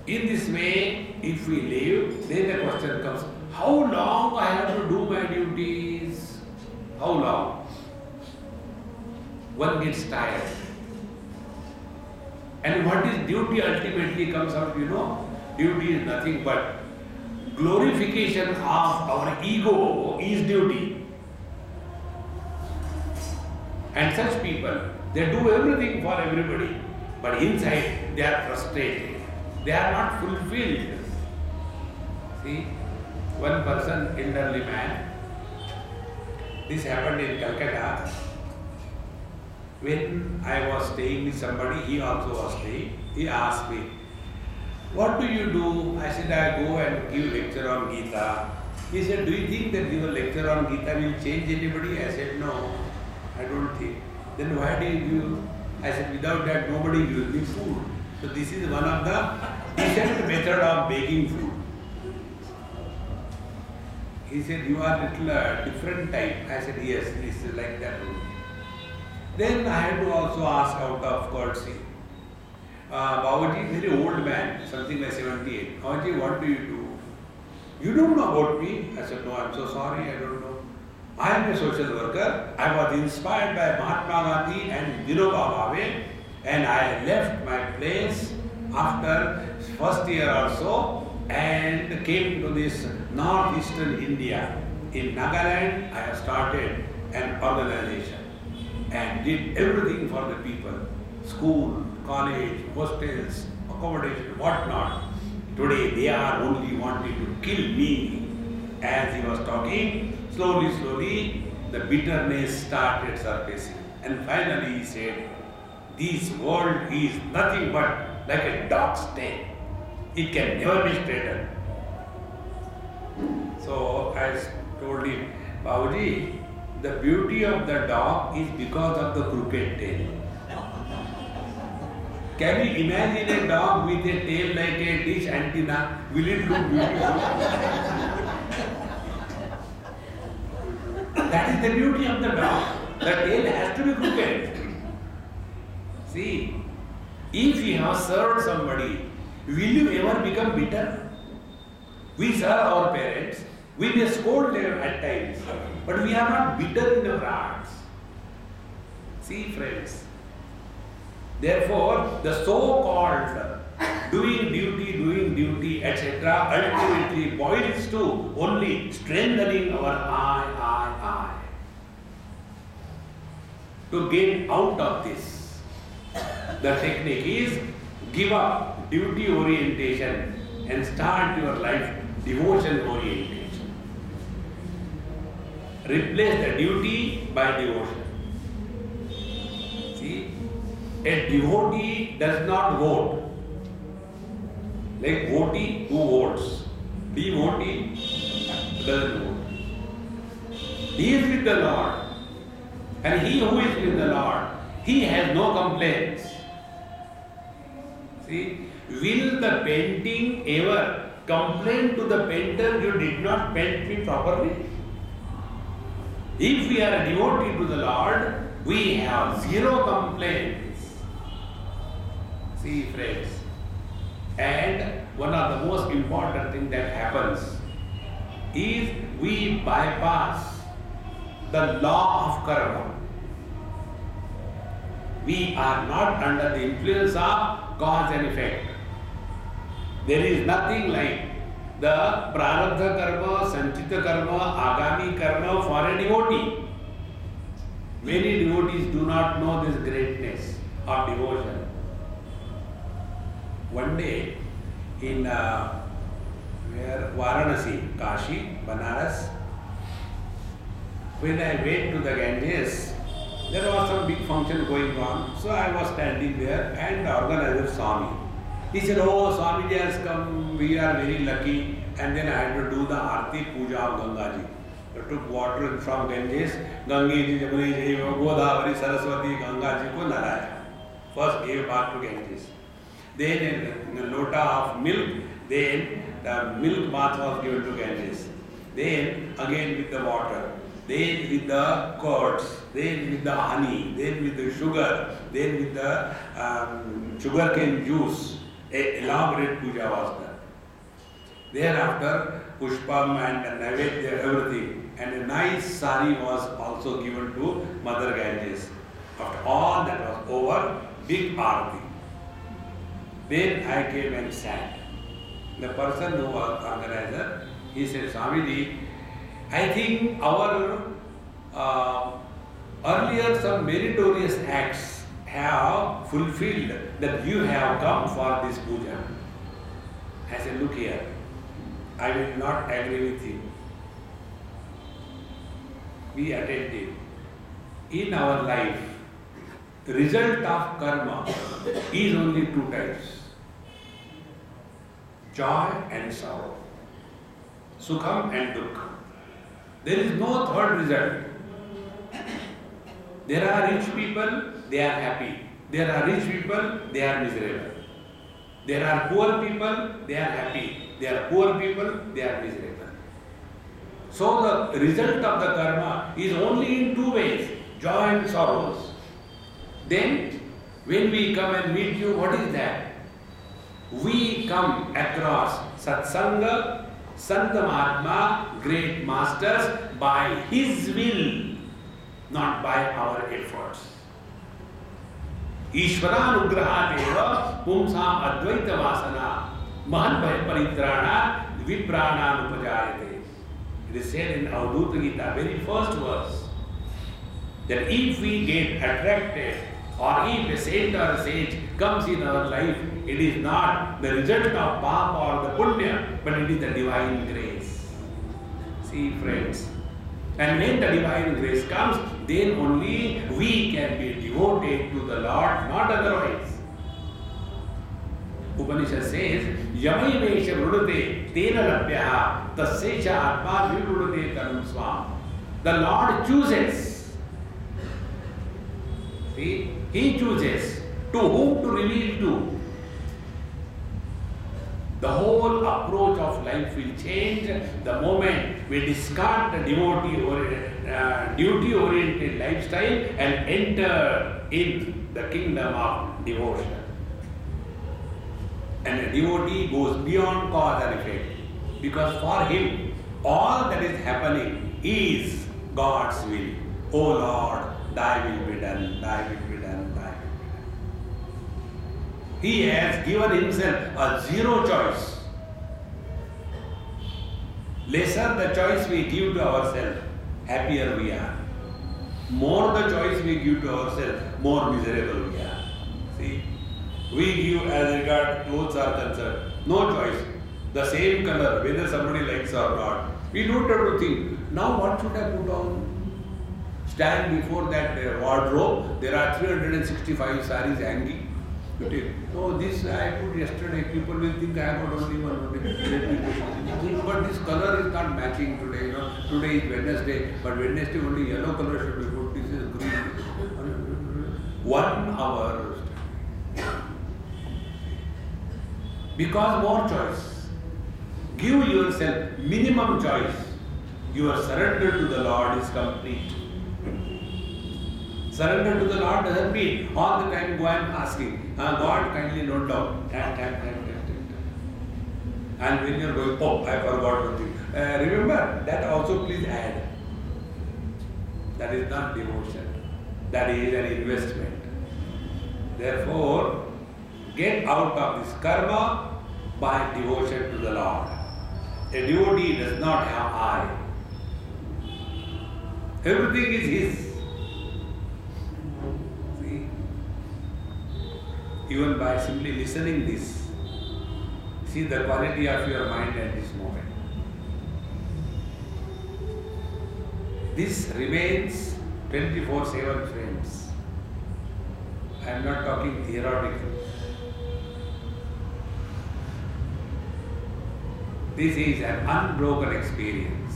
in this way, if we live, then the question comes, how long I have to do my duties? How long? One gets tired. And what is duty ultimately comes out, you know? Duty is nothing but glorification of our ego is duty. And such people, they do everything for everybody, but inside they are frustrated. They are not fulfilled. See, one person, elderly man, this happened in Calcutta. When I was staying with somebody, he also was staying. He asked me, what do you do? I said, I go and give lecture on Gita. He said, do you think that your lecture on Gita will change anybody? I said, no, I don't think. Then why do you give? I said, without that nobody gives me food. So this is one of the decent method of baking food. He said, you are little different type. I said, yes, this is like that. Then I had to also ask out of courtesy. Babaji, very old man, something like 78. Babaji, what do you do? You don't know about me? I said, no, I'm so sorry, I don't know. I am a social worker. I was inspired by Mahatma Gandhi and Vinoba Bhave, and I left my place after first year or so and came to this northeastern India. In Nagaland, I have started an organization and did everything for the people. School, college, hostels, accommodation, whatnot. Today they are only wanting to kill me. As he was talking, slowly, the bitterness started surfacing. And finally he said, this world is nothing but like a dog's tail. It can never be straightened. So I told him, Babaji, the beauty of the dog is because of the crooked tail. Can you imagine a dog with a tail like a dish antenna? Will it look beautiful? That is the beauty of the dog. The tail has to be crooked. See, if you have served somebody, will you ever become bitter? We serve our parents, we may scold them at times, but we are not bitter in our hearts. See, friends. Therefore, the so-called doing duty, etc., ultimately boils to only strengthening our I. To get out of this, the technique is give up duty orientation and start your life devotion orientation. Replace the duty by devotion. See, a devotee does not vote. Like votee who votes. Devotee doesn't vote. He is with the Lord. And he who is with the Lord, he has no complaints. See, will the painting ever complain to the painter, you did not paint me properly? If we are a devotee to the Lord, we have zero complaints. See, friends, and one of the most important things that happens is we bypass the law of karma. We are not under the influence of cause and effect. There is nothing like the prarabdha karma, sanchita karma, agami karma for a devotee. Many devotees do not know this greatness of devotion. One day in Varanasi, Kashi, Banaras, when I went to the Ganges, there was some big function going on. So I was standing there and the organizer saw me. He said, oh, Swamiji has come, we are very lucky. And then I had to do the Aarti Puja of Gangaji. I took water from Ganges, Gangi, Jamuni, Godavari, Saraswati, Gangaji ko naraya. First gave bath to Ganges. Then a lota of milk, then the milk bath was given to Ganges. Then again with the water, then with the curds, then with the honey, then with the sugar, then with the sugarcane juice. A elaborate puja was done. Thereafter, pushpam and naivedya, everything, and a nice sari was also given to Mother Ganges. After all that was over, big aarti. Then I came and sat. The person who was organizer, he said, Swamiji, I think our earlier some meritorious acts have fulfilled that you have come for this puja. I said, look here, I will not agree with you. Be attentive. In our life, the result of karma is only two types. Joy and sorrow. Sukham and dukkha. There is no third result. There are rich people, they are happy. There are rich people, they are miserable. There are poor people, they are happy. There are poor people, they are miserable. So the result of the karma is only in two ways, joy and sorrows. Then when we come and meet you, what is that? We come across Satsanga, Santa Mahatma, great masters, by his will, not by our efforts. Ishvaranugrahateva pumsam advaita vasana mahan bhaya paritrana viprana upajayate. It is said in Avadhuta Gita, very first verse, that if we get attracted or if a saint or a sage comes in our life, it is not the result of papa or the punya, but it is the divine grace. See, friends, and when the divine grace comes, then only we can be devoted to the Lord, not otherwise. Upanishad says, Yamaivesha vrudate tena labhyaha tasesha atma virudate tanum swam. The Lord chooses. See, He chooses to whom to reveal to. The whole approach of life will change the moment we discard the duty-oriented lifestyle and enter in the kingdom of devotion. And a devotee goes beyond cause and effect, because for him all that is happening is God's will. O Lord, thy will be done, thy will be done, thy will be done. He has given himself a zero choice. Lesser the choice we give to ourselves, happier we are. More the choice we give to ourselves, more miserable we are. See, we give as regard clothes are concerned, no choice. The same color, whether somebody likes or not. We don't have to think, now what should I put on? Stand before that wardrobe, there are 365 saris hanging. No, this I put yesterday, people will think I have got only one. But this color is not matching today. You know, today is Wednesday, but Wednesday only yellow color should be put. This is green. 1 hour. Because more choice. Give yourself minimum choice. Your surrender to the Lord is complete. Surrender to the Lord doesn't mean all the time go and asking, God kindly note down. And when you're going, oh, I forgot one thing. Remember, that also please add. That is not devotion. That is an investment. Therefore, get out of this karma by devotion to the Lord. A devotee does not have I. Everything is his. See? Even by simply listening this, see the quality of your mind at this moment. This remains 24/7, friends. I am not talking theoretical. This is an unbroken experience.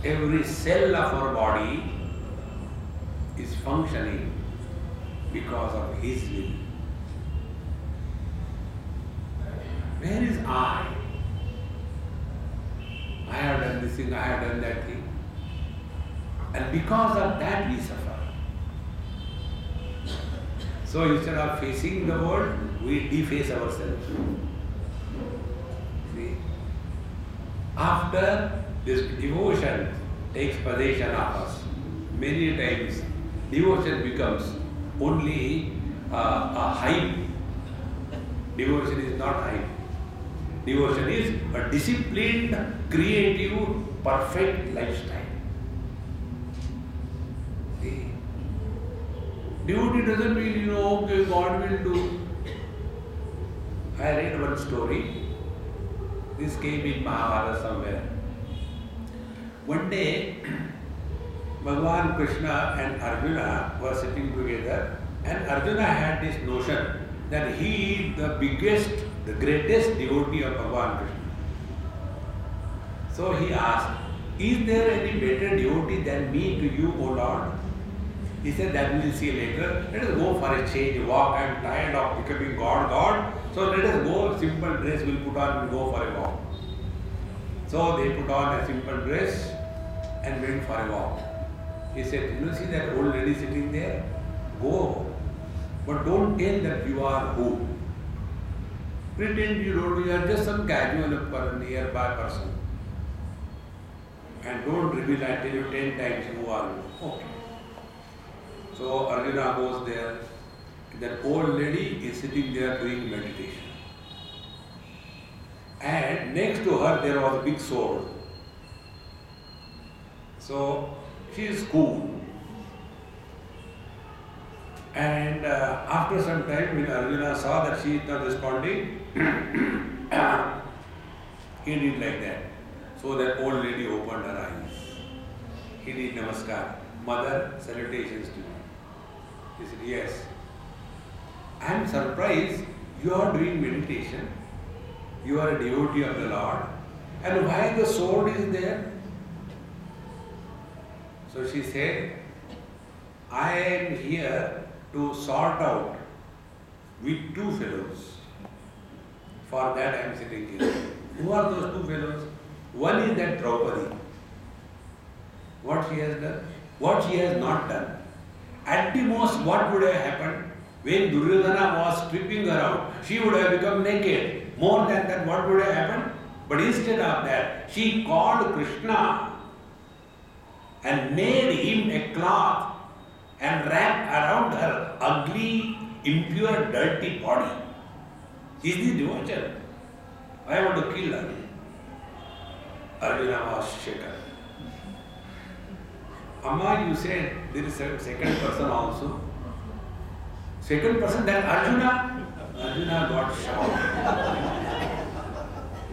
Every cell of our body is functioning because of His will. Where is I? I have done this thing, I have done that thing. And because of that we suffer. So instead of facing the world, we deface ourselves. See? After this devotion takes possession of us, many times devotion becomes only a hype. Devotion is not hype. Devotion is a disciplined, creative, perfect lifestyle. See? Devotee doesn't mean, okay, God will do. I read one story. This came in Mahabharata somewhere. One day, Bhagavan Krishna and Arjuna were sitting together, and Arjuna had this notion that he is the biggest, the greatest devotee of Bhagavan Krishna. So he asked, is there any better devotee than me to you, O Lord? He said, that we will see later. Let us go for a change, walk. I am tired of becoming God. So let us go, simple dress we'll put on and go for a walk. So they put on a simple dress and went for a walk. He said, you see that old lady sitting there? Go. But don't tell that you are who. Pretend you don't, you are just some casual nearby person. And don't reveal, I tell you 10 times who are you. Okay. So Arjuna goes there. That old lady is sitting there doing meditation. And next to her there was a big sword. So she is cool. And after some time, when Arjuna saw that she is not responding, he did like that. So that old lady opened her eyes. He did namaskar. Mother, salutations to you. He said, yes. I am surprised you are doing meditation. You are a devotee of the Lord. And why the sword is there? So she said, I am here to sort out with two fellows. For that I am sitting here. Who are those two fellows? One is that Draupadi. What she has done? What she has not done. At the most, what would have happened? When Duryodhana was stripping her out, she would have become naked. More than that, what would have happened? But instead of that, she called Krishna and made him a cloth and wrapped around her ugly, impure, dirty body. Is this devotion? I want to kill her. Arjuna was shaken. Amma, you said there is a second person also. Second person, then Arjuna. Arjuna got shocked.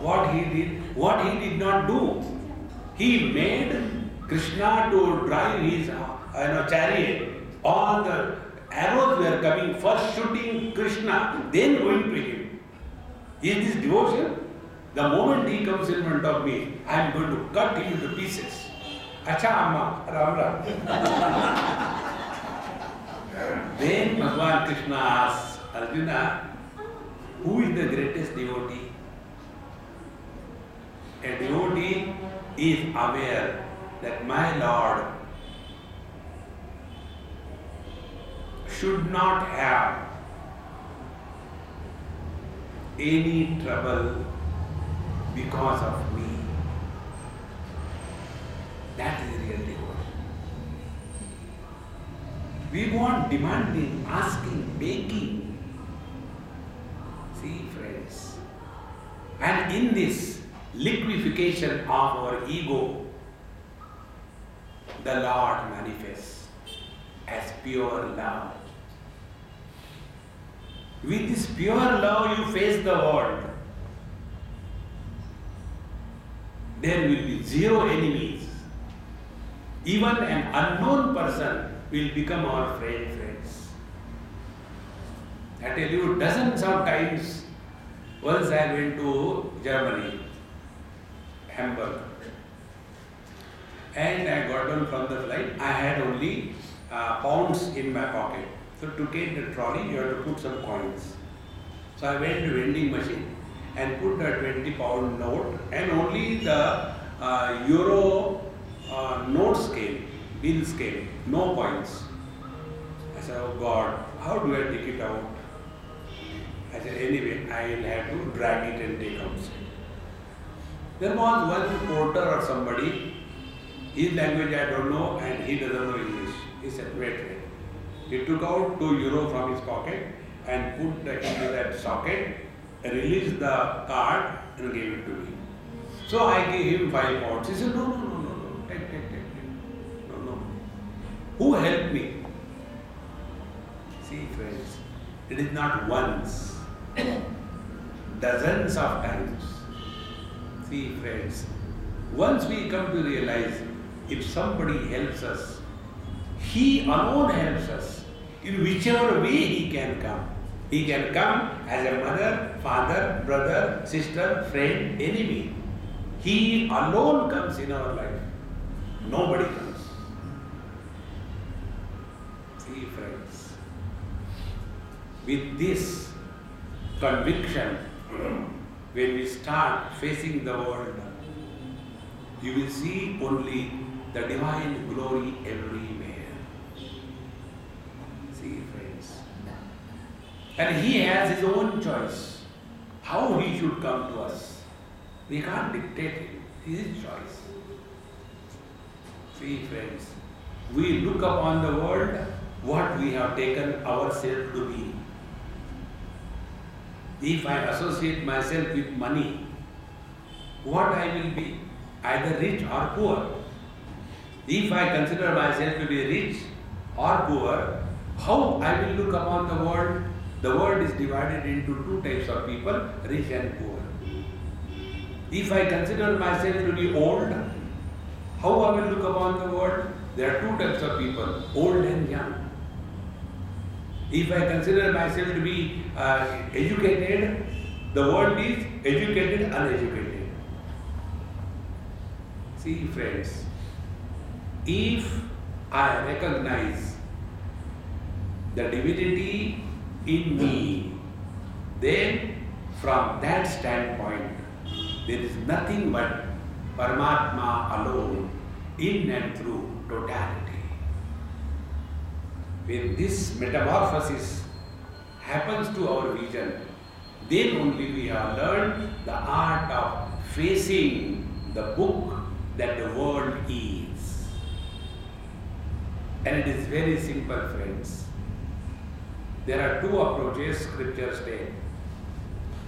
What he did not do. He made Krishna to drive his chariot. All the arrows were coming, first shooting Krishna, then going to him. Is this devotion? The moment he comes in front of me, I am going to cut him into pieces. Acha Amma, Ram Ram. Then Bhagavan Krishna asks Arjuna, who is the greatest devotee? A devotee is aware that my Lord should not have any trouble because of me. That is real devotion. We want demanding, asking, begging. See, friends. And in this liquefaction of our ego, the Lord manifests as pure love. With this pure love, you face the world. There will be zero enemies. Even an unknown person will become our friends. I tell you, dozens of times. Once I went to Germany, Hamburg, and I got down from the flight. I had only pounds in my pocket. So to take the trolley, you have to put some coins. So I went to vending machine and put a 20-pound note, and only the euro notes came, bills came, no coins. I said, oh God, how do I take it out? I said, anyway, I will have to drag it and take out. There was one porter or somebody, his language I don't know and he doesn't know English. He said, wait. He took out 2 euro from his pocket and put into that socket, released the card and gave it to me. So I gave him 5 pounds. He said, no, take. No. Who helped me? See friends, it is not once, dozens of times. See friends, once we come to realize if somebody helps us, he alone helps us in whichever way he can come. He can come as a mother, father, brother, sister, friend, enemy. He alone comes in our life. Nobody comes. See friends, with this conviction, when we start facing the world, you will see only the divine glory everywhere. See friends. And he has his own choice, how he should come to us. We can't dictate it, it is his choice. See friends, we look upon the world what we have taken ourselves to be. If I associate myself with money, what I will be? Either rich or poor. If I consider myself to be rich or poor, how I will look upon the world? The world is divided into 2 types of people, rich and poor. If I consider myself to be old, how I will look upon the world? There are 2 types of people, old and young. If I consider myself to be educated, the world is educated, uneducated. See friends, if I recognize the divinity in me, then from that standpoint, there is nothing but Paramatma alone, in and through totality. When this metamorphosis happens to our vision, then only we have learned the art of facing the book that the world is. And it is very simple, friends. There are 2 approaches scripture state.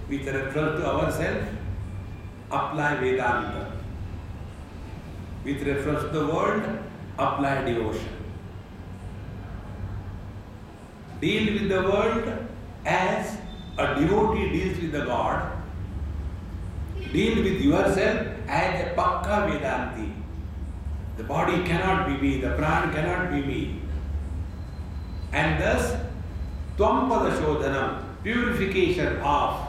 With reference to ourselves, apply Vedanta. With reference to the world, apply devotion. Deal with the world as a devotee deals with the God. Deal with yourself as a Pakka Vedanti. The body cannot be me, the pran cannot be me. And thus, Tvam-pada Shodhanam, purification of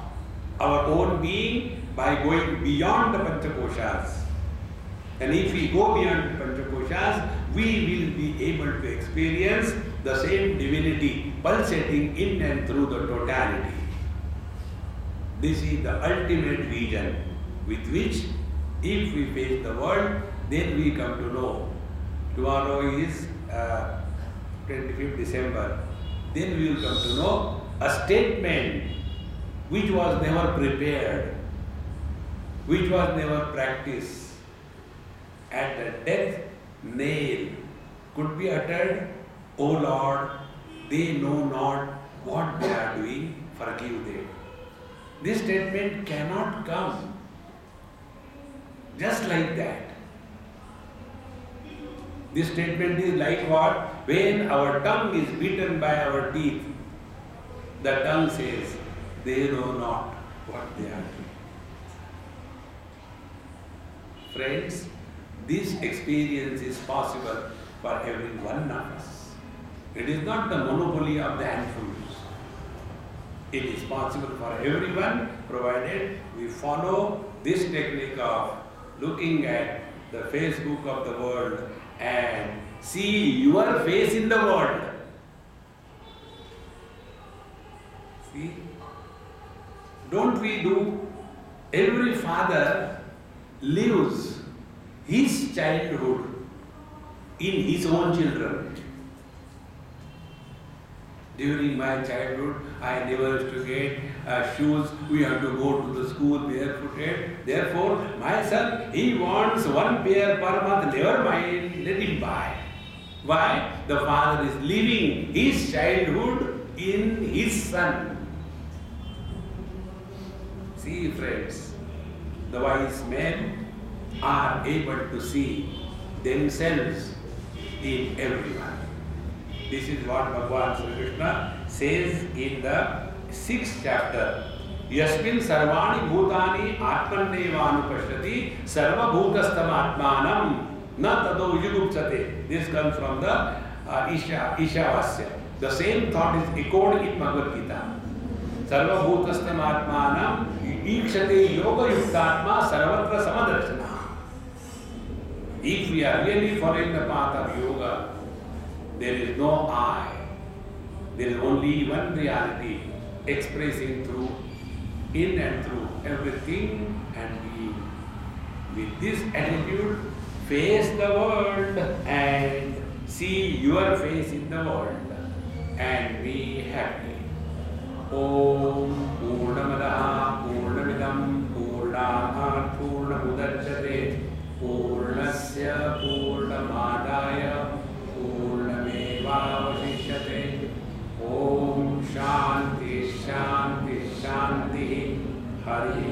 our own being by going beyond the Panchakoshas. And if we go beyond the Panchakoshas, we will be able to experience the same divinity pulsating in and through the totality. This is the ultimate vision with which, if we face the world, then we come to know. Tomorrow is 25th December. Then we will come to know a statement which was never prepared, which was never practiced. At the death nail could be uttered, O Lord, they know not what they are doing, forgive them. This statement cannot come just like that. This statement is like what? When our tongue is beaten by our teeth, the tongue says, they know not what they are doing. Friends, this experience is possible for every one of us. It is not the monopoly of the handfuls. It is possible for everyone, provided we follow this technique of looking at the Facebook of the world and see your face in the world. See? Don't we do? Every father lives his childhood in his own children. During my childhood, I never used to get shoes. We have to go to the school barefooted. Therefore, my son, he wants one pair per month. Never mind, let him buy. Why? The father is living his childhood in his son. See, friends, the wise men are able to see themselves in everyone. This is what Bhagavan Sri Krishna says in the 6th chapter. Yasmin sarvani bhutani atmannevanupashyati sarva bhutastam atmanam na tado yugupsate. This comes from the Ishavasya. The same thought is echoed in Bhagavad Gita. Sarva bhutastam atmanam ikshate yoga yuktatma sarvatra samadarshana. If we are really following the path of yoga, there is no I. There is only one reality expressing through, in and through everything and being. With this attitude, face the world and see your face in the world and be happy. Om Purnamadaha Purnamidam Purnat Purnamudachyate Purnasya Purnamadaya Purnamevavashishyate. Om Shanti Shanti Shanti. Hari